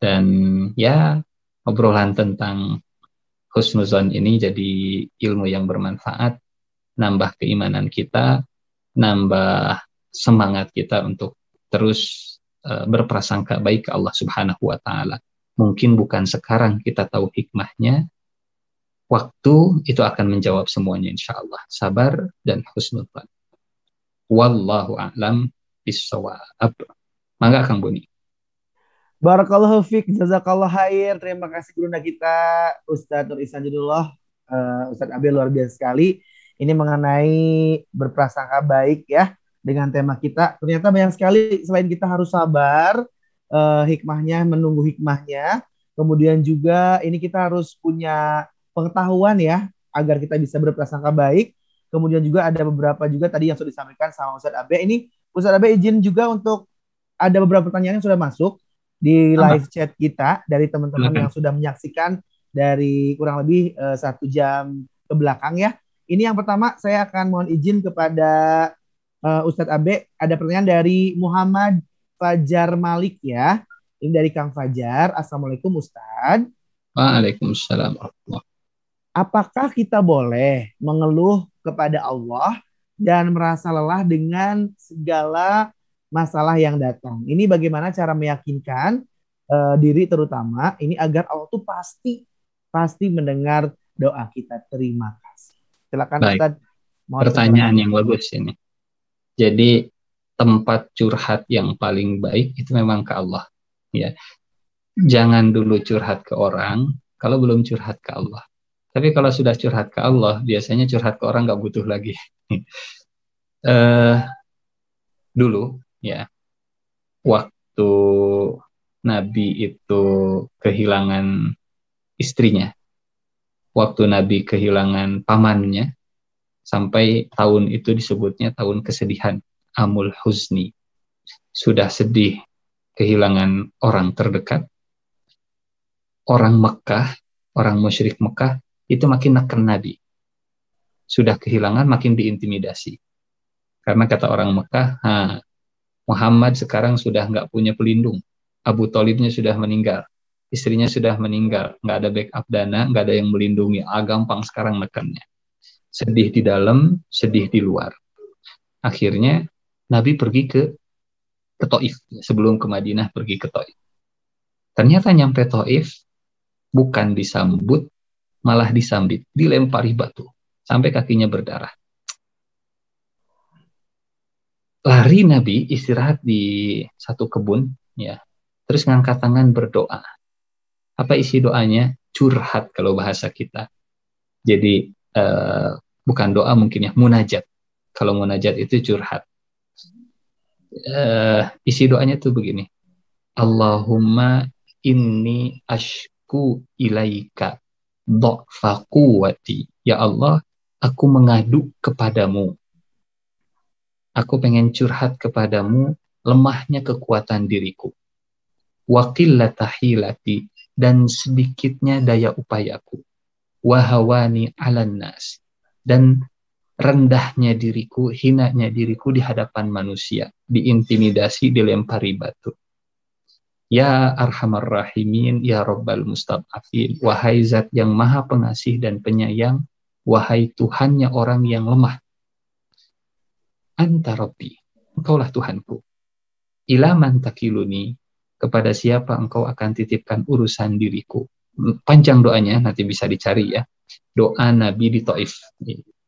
dan ya obrolan tentang husnuzon ini jadi ilmu yang bermanfaat, nambah keimanan kita, nambah semangat kita untuk terus berprasangka baik ke Allah Subhanahu wa Ta'ala. Mungkin bukan sekarang kita tahu hikmahnya, waktu itu akan menjawab semuanya insya Allah. Sabar dan husnudzon. Wallahu a'lam bishawab. Mangga Kang Boni. Barakallahu fiik, jazakallah khair. Terima kasih gurunda kita Ustadz Nur Ihsan Judullah. Ustadz Abe luar biasa sekali. Ini mengenai berprasangka baik, ya, dengan tema kita. Ternyata banyak sekali, selain kita harus sabar, hikmahnya, menunggu hikmahnya. Kemudian juga ini kita harus punya pengetahuan, ya, agar kita bisa berprasangka baik. Kemudian juga ada beberapa juga tadi yang sudah disampaikan sama Ustadz Abe. Ini Ustadz Abe izin juga untuk ada beberapa pertanyaan yang sudah masuk di live chat kita dari teman-teman yang sudah menyaksikan dari kurang lebih 1 jam ke belakang, ya. Ini yang pertama, saya akan mohon izin kepada Ustadz Abe. Ada pertanyaan dari Muhammad Fajar Malik, ya. Ini dari Kang Fajar. Assalamualaikum Ustadz. Waalaikumsalam. Apakah kita boleh mengeluh kepada Allah dan merasa lelah dengan segala masalah yang datang? Ini bagaimana cara meyakinkan diri terutama ini agar Allah tuh pasti mendengar doa kita. Terima kasih. Silakan Ustaz. Pertanyaan yang bagus ini. Jadi tempat curhat yang paling baik itu memang ke Allah, ya. Jangan dulu curhat ke orang kalau belum curhat ke Allah. Tapi kalau sudah curhat ke Allah, biasanya curhat ke orang nggak butuh lagi. Dulu, ya, waktu Nabi itu kehilangan istrinya, waktu Nabi kehilangan pamannya, sampai tahun itu disebutnya tahun kesedihan, Amul Huzni. Sudah sedih kehilangan orang terdekat, orang Mekah, orang musyrik Mekah itu makin neken Nabi. Sudah kehilangan, makin diintimidasi. Karena kata orang Mekah, Muhammad sekarang sudah nggak punya pelindung. Abu Thalibnya sudah meninggal, istrinya sudah meninggal, nggak ada backup dana, nggak ada yang melindungi. Gampang sekarang nekannya. Sedih di dalam, sedih di luar. Akhirnya Nabi pergi ke Taif, sebelum ke Madinah pergi ke Taif. Ternyata nyampe Taif, bukan disambut, malah disambit, dilempari batu, sampai kakinya berdarah. Lari Nabi, istirahat di satu kebun, ya. Terus ngangkat tangan berdoa. Apa isi doanya? Curhat kalau bahasa kita. Jadi bukan doa mungkin, ya, munajat. Kalau munajat itu curhat. Isi doanya tuh begini. Allahumma inni ashku ilaika dha'fa quwwati. Ya Allah, aku mengadu kepadamu. Aku pengen curhat kepadamu lemahnya kekuatan diriku. Wa qillata hilati, dan sedikitnya daya upayaku. Wa hawani 'alan nas, dan rendahnya diriku, hinanya diriku di hadapan manusia, diintimidasi, dilempari batu. Ya Arhamar Rahimin, Ya Rabbal Mustad'afin, wahai zat yang maha pengasih dan penyayang, wahai Tuhannya orang yang lemah. Anta Rabbi, engkaulah Tuhanku. Ila man takiluni, kepada siapa engkau akan titipkan urusan diriku. Panjang doanya, nanti bisa dicari ya. Doa Nabi di Taif.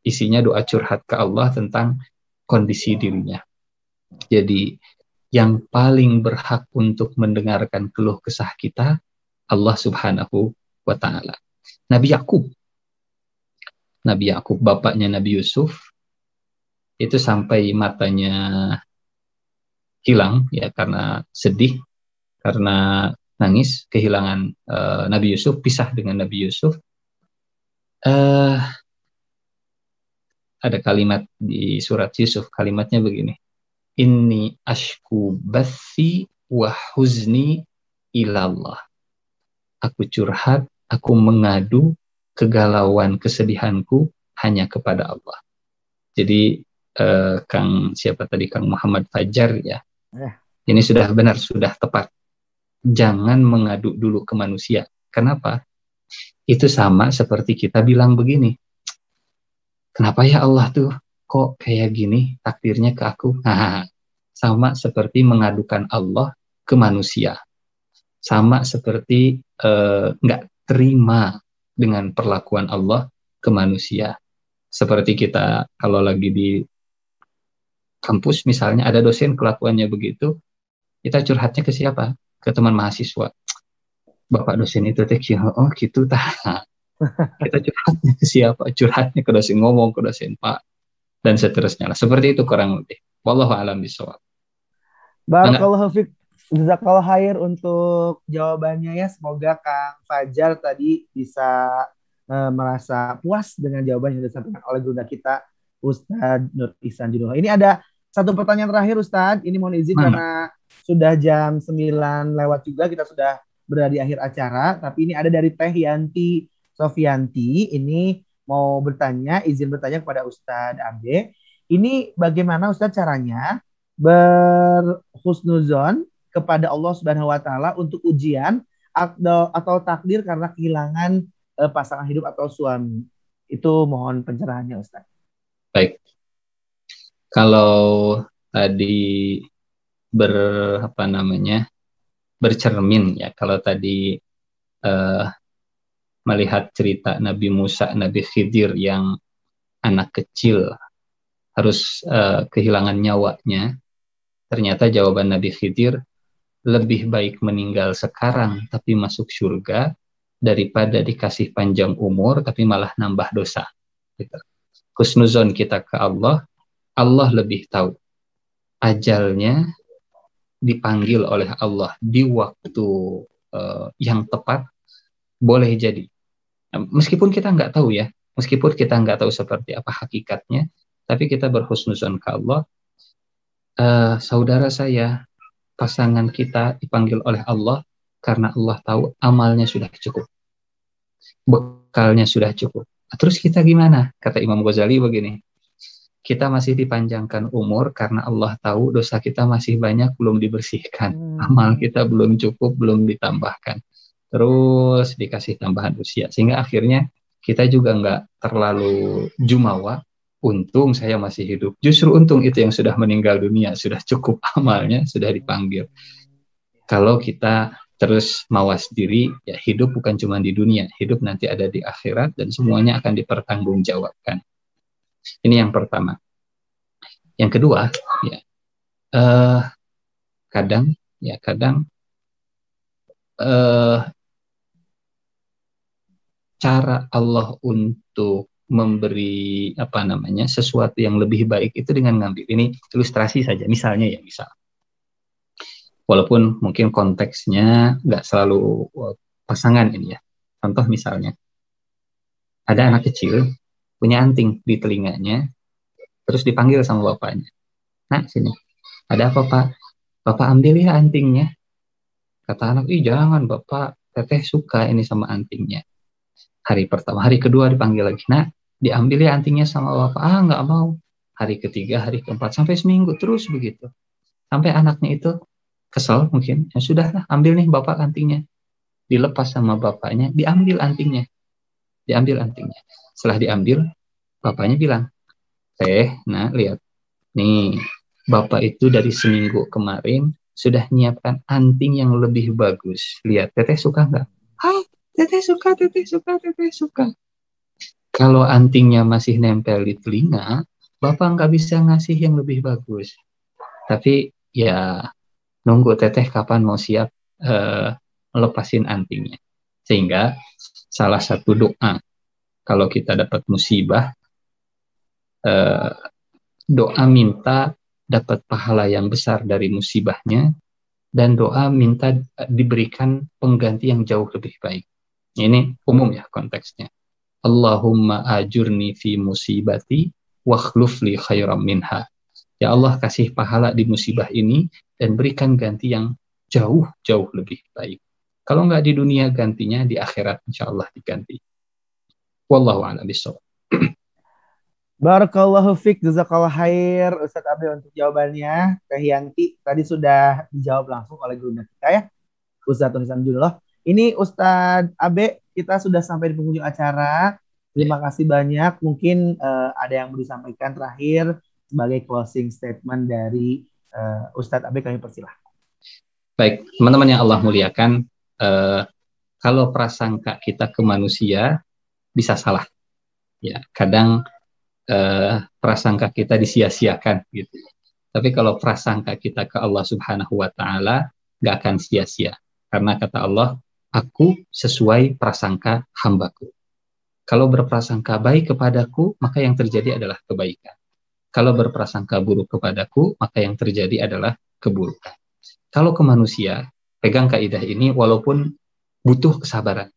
Isinya doa curhat ke Allah tentang kondisi dirinya. Jadi yang paling berhak untuk mendengarkan keluh kesah kita Allah Subhanahu wa Ta'ala. Nabi Yakub, bapaknya Nabi Yusuf, itu sampai matanya hilang ya karena sedih, karena nangis kehilangan Nabi Yusuf, pisah dengan Nabi Yusuf. Ada kalimat di surat Yusuf, kalimatnya begini. Inni ashku bathi wa huzni ilallah. Aku curhat, aku mengadu kegalauan, kesedihanku hanya kepada Allah. Jadi Kang Muhammad Fajar ya. Ini sudah benar, sudah tepat. Jangan mengadu dulu ke manusia. Kenapa? Itu sama seperti kita bilang begini. Kenapa ya Allah tuh kok kayak gini takdirnya ke aku? Nah, sama seperti mengadukan Allah ke manusia. Sama seperti nggak terima dengan perlakuan Allah ke manusia. Seperti kita kalau lagi di kampus misalnya ada dosen kelakuannya begitu, kita curhatnya ke siapa? Ke teman mahasiswa. Bapak dosen itu teh oh gitu tah. Kita curhatnya ke siapa? Curhatnya ke dosen, ngomong ke dosen Pak dan seterusnya lah. Seperti itu kurang lebih. Wallahu a'lam bishawab. Barakallahu fiik. Jazakallah khair untuk jawabannya ya. Semoga Kang Fajar tadi bisa merasa puas dengan jawaban yang disampaikan oleh guru kita Ustadz Nur Ihsan Junullah. Ini ada satu pertanyaan terakhir Ustadz. Ini mohon izin karena sudah jam 9 lewat juga, kita sudah berada di akhir acara. Tapi ini ada dari Teh Yanti Sofianti. Ini mau bertanya, izin bertanya kepada Ustadz Abe. Ini bagaimana Ustadz caranya berhusnuzon kepada Allah Subhanahu wa Ta'ala untuk ujian atau takdir karena kehilangan pasangan hidup atau suami. Itu mohon pencerahannya Ustaz. Baik. Kalau tadi bercermin ya, kalau tadi melihat cerita Nabi Musa, Nabi Khidir yang anak kecil harus kehilangan nyawanya, ternyata jawaban Nabi Khidir, lebih baik meninggal sekarang tapi masuk surga daripada dikasih panjang umur tapi malah nambah dosa. Gitu. Husnuzon kita ke Allah, Allah lebih tahu. Ajalnya dipanggil oleh Allah di waktu yang tepat, boleh jadi. Meskipun kita nggak tahu ya, meskipun kita nggak tahu seperti apa hakikatnya, tapi kita berhusnuzon ke Allah. Saudara saya, pasangan kita dipanggil oleh Allah karena Allah tahu amalnya sudah cukup, bekalnya sudah cukup. Terus kita gimana? Kata Imam Ghazali begini, kita masih dipanjangkan umur karena Allah tahu dosa kita masih banyak belum dibersihkan, amal kita belum cukup, belum ditambahkan, terus dikasih tambahan usia, sehingga akhirnya kita juga nggak terlalu jumawa. Untung saya masih hidup. Justru untung itu yang sudah meninggal dunia, sudah cukup amalnya, sudah dipanggil. Kalau kita terus mawas diri, ya hidup bukan cuma di dunia, hidup nanti ada di akhirat dan semuanya akan dipertanggungjawabkan. Ini yang pertama. Yang kedua, ya kadang cara Allah untuk memberi sesuatu yang lebih baik itu dengan ngambil, ini ilustrasi saja, misalnya walaupun mungkin konteksnya nggak selalu pasangan ini ya. Contoh misalnya ada anak kecil punya anting di telinganya, terus dipanggil sama bapaknya, nah sini ada apa Pak? Bapak ambil ya antingnya. Kata anak, jangan Bapak, teteh suka ini sama antingnya. Hari pertama, hari kedua dipanggil lagi, nah diambil ya antingnya sama bapak. Nggak mau. Hari ketiga, hari keempat, sampai seminggu terus begitu. Sampai anaknya itu kesal mungkin, ya sudahlah, ambil nih bapak antingnya. Dilepas sama bapaknya, diambil antingnya. Setelah diambil, bapaknya bilang, nah lihat, nih, bapak itu dari seminggu kemarin sudah nyiapkan anting yang lebih bagus. Lihat, teteh suka nggak? Teteh suka. Kalau antingnya masih nempel di telinga, bapak nggak bisa ngasih yang lebih bagus. Tapi ya nunggu teteh kapan mau siap melepasin antingnya. Sehingga salah satu doa kalau kita dapat musibah, doa minta dapat pahala yang besar dari musibahnya, dan doa minta diberikan pengganti yang jauh lebih baik. Ini umum ya konteksnya. Allahumma ajurni fi musibati wakhluf li khairam minha. Ya Allah, kasih pahala di musibah ini dan berikan ganti yang jauh lebih baik. Kalau nggak di dunia, gantinya di akhirat insya Allah diganti. Wallahu a'lam bishawab. Barakallahu fiq, jazakallah khair Ustadz Abe untuk jawabannya. Teh Yanti tadi sudah dijawab langsung oleh guru kita ya, Ustadz Tony Samjullah. Ini Ustadz Abe, kita sudah sampai di penghujung acara. Terima kasih banyak. Mungkin ada yang mau disampaikan terakhir sebagai closing statement dari Ustadz Abe, kami persilahkan. Baik, teman-teman yang Allah muliakan, kalau prasangka kita ke manusia bisa salah. Ya, kadang prasangka kita disia-siakan gitu. Tapi kalau prasangka kita ke Allah Subhanahu wa taala nggak akan sia-sia. Karena kata Allah, aku sesuai prasangka hambaku. Kalau berprasangka baik kepadaku, maka yang terjadi adalah kebaikan. Kalau berprasangka buruk kepadaku, maka yang terjadi adalah keburukan. Kalau ke manusia, pegang kaidah ini walaupun butuh kesabaran.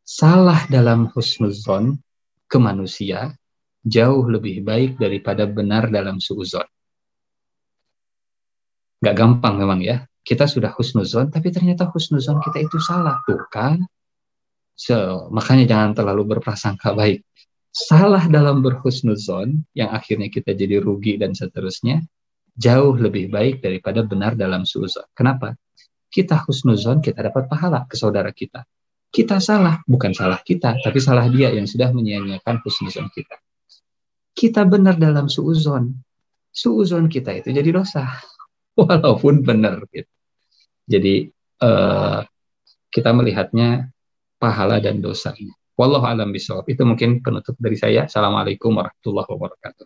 Salah dalam husnuzon ke manusia jauh lebih baik daripada benar dalam suuzon. Gak gampang memang ya. Kita sudah husnuzon, tapi ternyata husnuzon kita itu salah. Tuh kan? Makanya jangan terlalu berprasangka baik. Salah dalam berhusnuzon, yang akhirnya kita jadi rugi dan seterusnya, jauh lebih baik daripada benar dalam suuzon. Kenapa? Kita husnuzon, kita dapat pahala ke saudara kita. Kita salah, bukan salah kita, tapi salah dia yang sudah menyia-nyiakan husnuzon kita. Kita benar dalam suuzon kita itu jadi dosa walaupun benar gitu. Jadi kita melihatnya pahala dan dosa ini. Wallahu a'lam bishawab. Itu mungkin penutup dari saya. Assalamualaikum warahmatullahi wabarakatuh.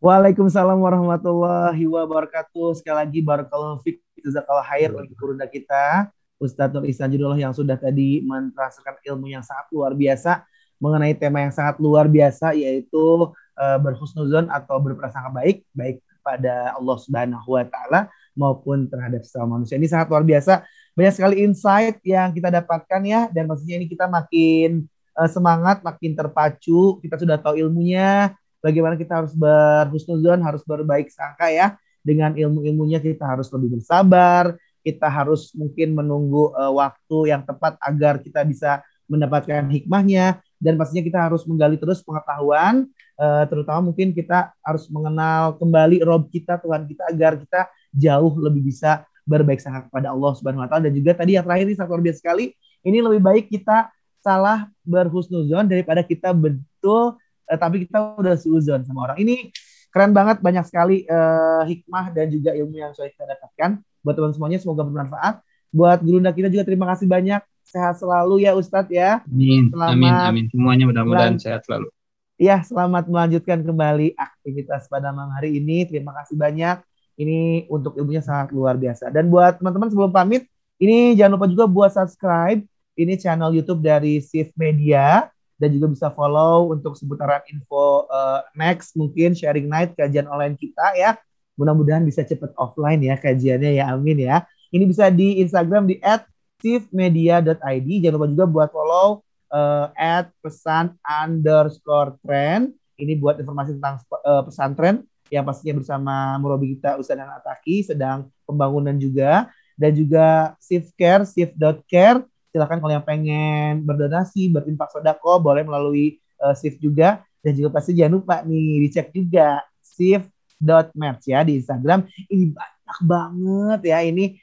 Waalaikumsalam warahmatullahi wabarakatuh. Sekali lagi barakallahu fiik, jazakallahu khair untuk guru kita Ustadz Nur Ihsan Judullah yang sudah tadi mentransferkan ilmu yang sangat luar biasa mengenai tema yang sangat luar biasa, yaitu berhusnuzon atau berprasangka baik kepada Allah Subhanahu wa taala maupun terhadap sesama manusia. Ini sangat luar biasa. Banyak sekali insight yang kita dapatkan ya, dan pastinya ini kita makin semangat, makin terpacu. Kita sudah tahu ilmunya, bagaimana kita harus berhusnuzon, harus berbaik sangka ya. Dengan ilmu-ilmunya kita harus lebih bersabar, kita harus mungkin menunggu waktu yang tepat agar kita bisa mendapatkan hikmahnya, dan pastinya kita harus menggali terus pengetahuan, terutama mungkin kita harus mengenal kembali Rob kita, Tuhan kita, agar kita jauh lebih bisa berbaik sangka kepada Allah Subhanahu wa taala. Dan juga tadi yang terakhir ini sangat luar biasa sekali, ini lebih baik kita salah berhusnuzon daripada kita betul tapi kita udah suuzon sama orang. Ini keren banget, banyak sekali hikmah dan juga ilmu yang saya dapatkan. Buat teman semuanya semoga bermanfaat. Buat gurunda kita juga terima kasih banyak. Sehat selalu ya Ustadz ya. Amin. Amin. Semuanya mudah-mudahan sehat selalu. Ya, selamat melanjutkan kembali aktivitas pada malam hari ini. Terima kasih banyak. Ini untuk ilmunya sangat luar biasa. Dan buat teman-teman sebelum pamit, ini jangan lupa juga buat subscribe ini channel YouTube dari Shift Media, dan juga bisa follow untuk seputaran info next, mungkin sharing night kajian online kita ya. Mudah-mudahan bisa cepat offline ya kajiannya ya, amin ya. Ini bisa di Instagram di @shiftmedia.id. Jangan lupa juga buat follow @pesan_tren. Ini buat informasi tentang pesantren yang pastinya bersama murabi kita Ustadz Ataki, sedang pembangunan juga. Dan juga Shiftcare, shift.care. Silakan kalau yang pengen berdonasi, berinfak sedekah, boleh melalui Shift juga. Dan juga pasti jangan lupa nih dicek juga Shift @sis.merch ya di Instagram. Ini banyak banget ya ini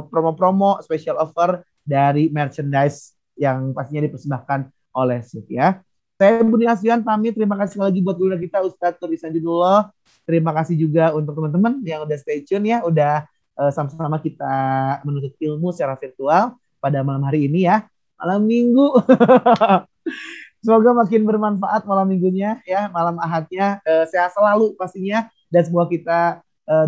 promo-promo special offer dari merchandise yang pastinya dipersembahkan oleh SIF ya. Saya Budi Asrian pamit. Terima kasih lagi buat guru kita Ustadz Tur Isanjudullah. Terima kasih juga untuk teman-teman yang udah stay tune ya, udah sama-sama kita menuntut ilmu secara virtual pada malam hari ini ya, malam Minggu. Semoga makin bermanfaat malam minggunya ya, malam ahadnya sehat selalu pastinya, dan semoga kita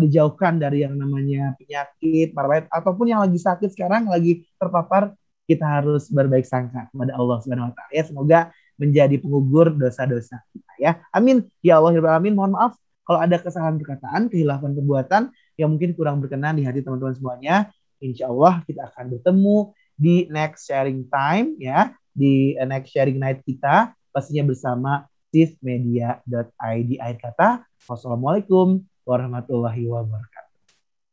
dijauhkan dari yang namanya penyakit, marwet ataupun yang lagi sakit sekarang lagi terpapar. Kita harus berbaik sangka kepada Allah Subhanahu wa taala ya, semoga menjadi pengugur dosa-dosa kita ya. Amin ya Allah ya Amin. Mohon maaf kalau ada kesalahan perkataan, kehilafan perbuatan yang mungkin kurang berkenan di hati teman-teman semuanya. Insya Allah kita akan bertemu di next sharing time ya, di next sharing night kita pastinya bersama sifmedia.id. Akhir kata, wassalamualaikum warahmatullahi wabarakatuh.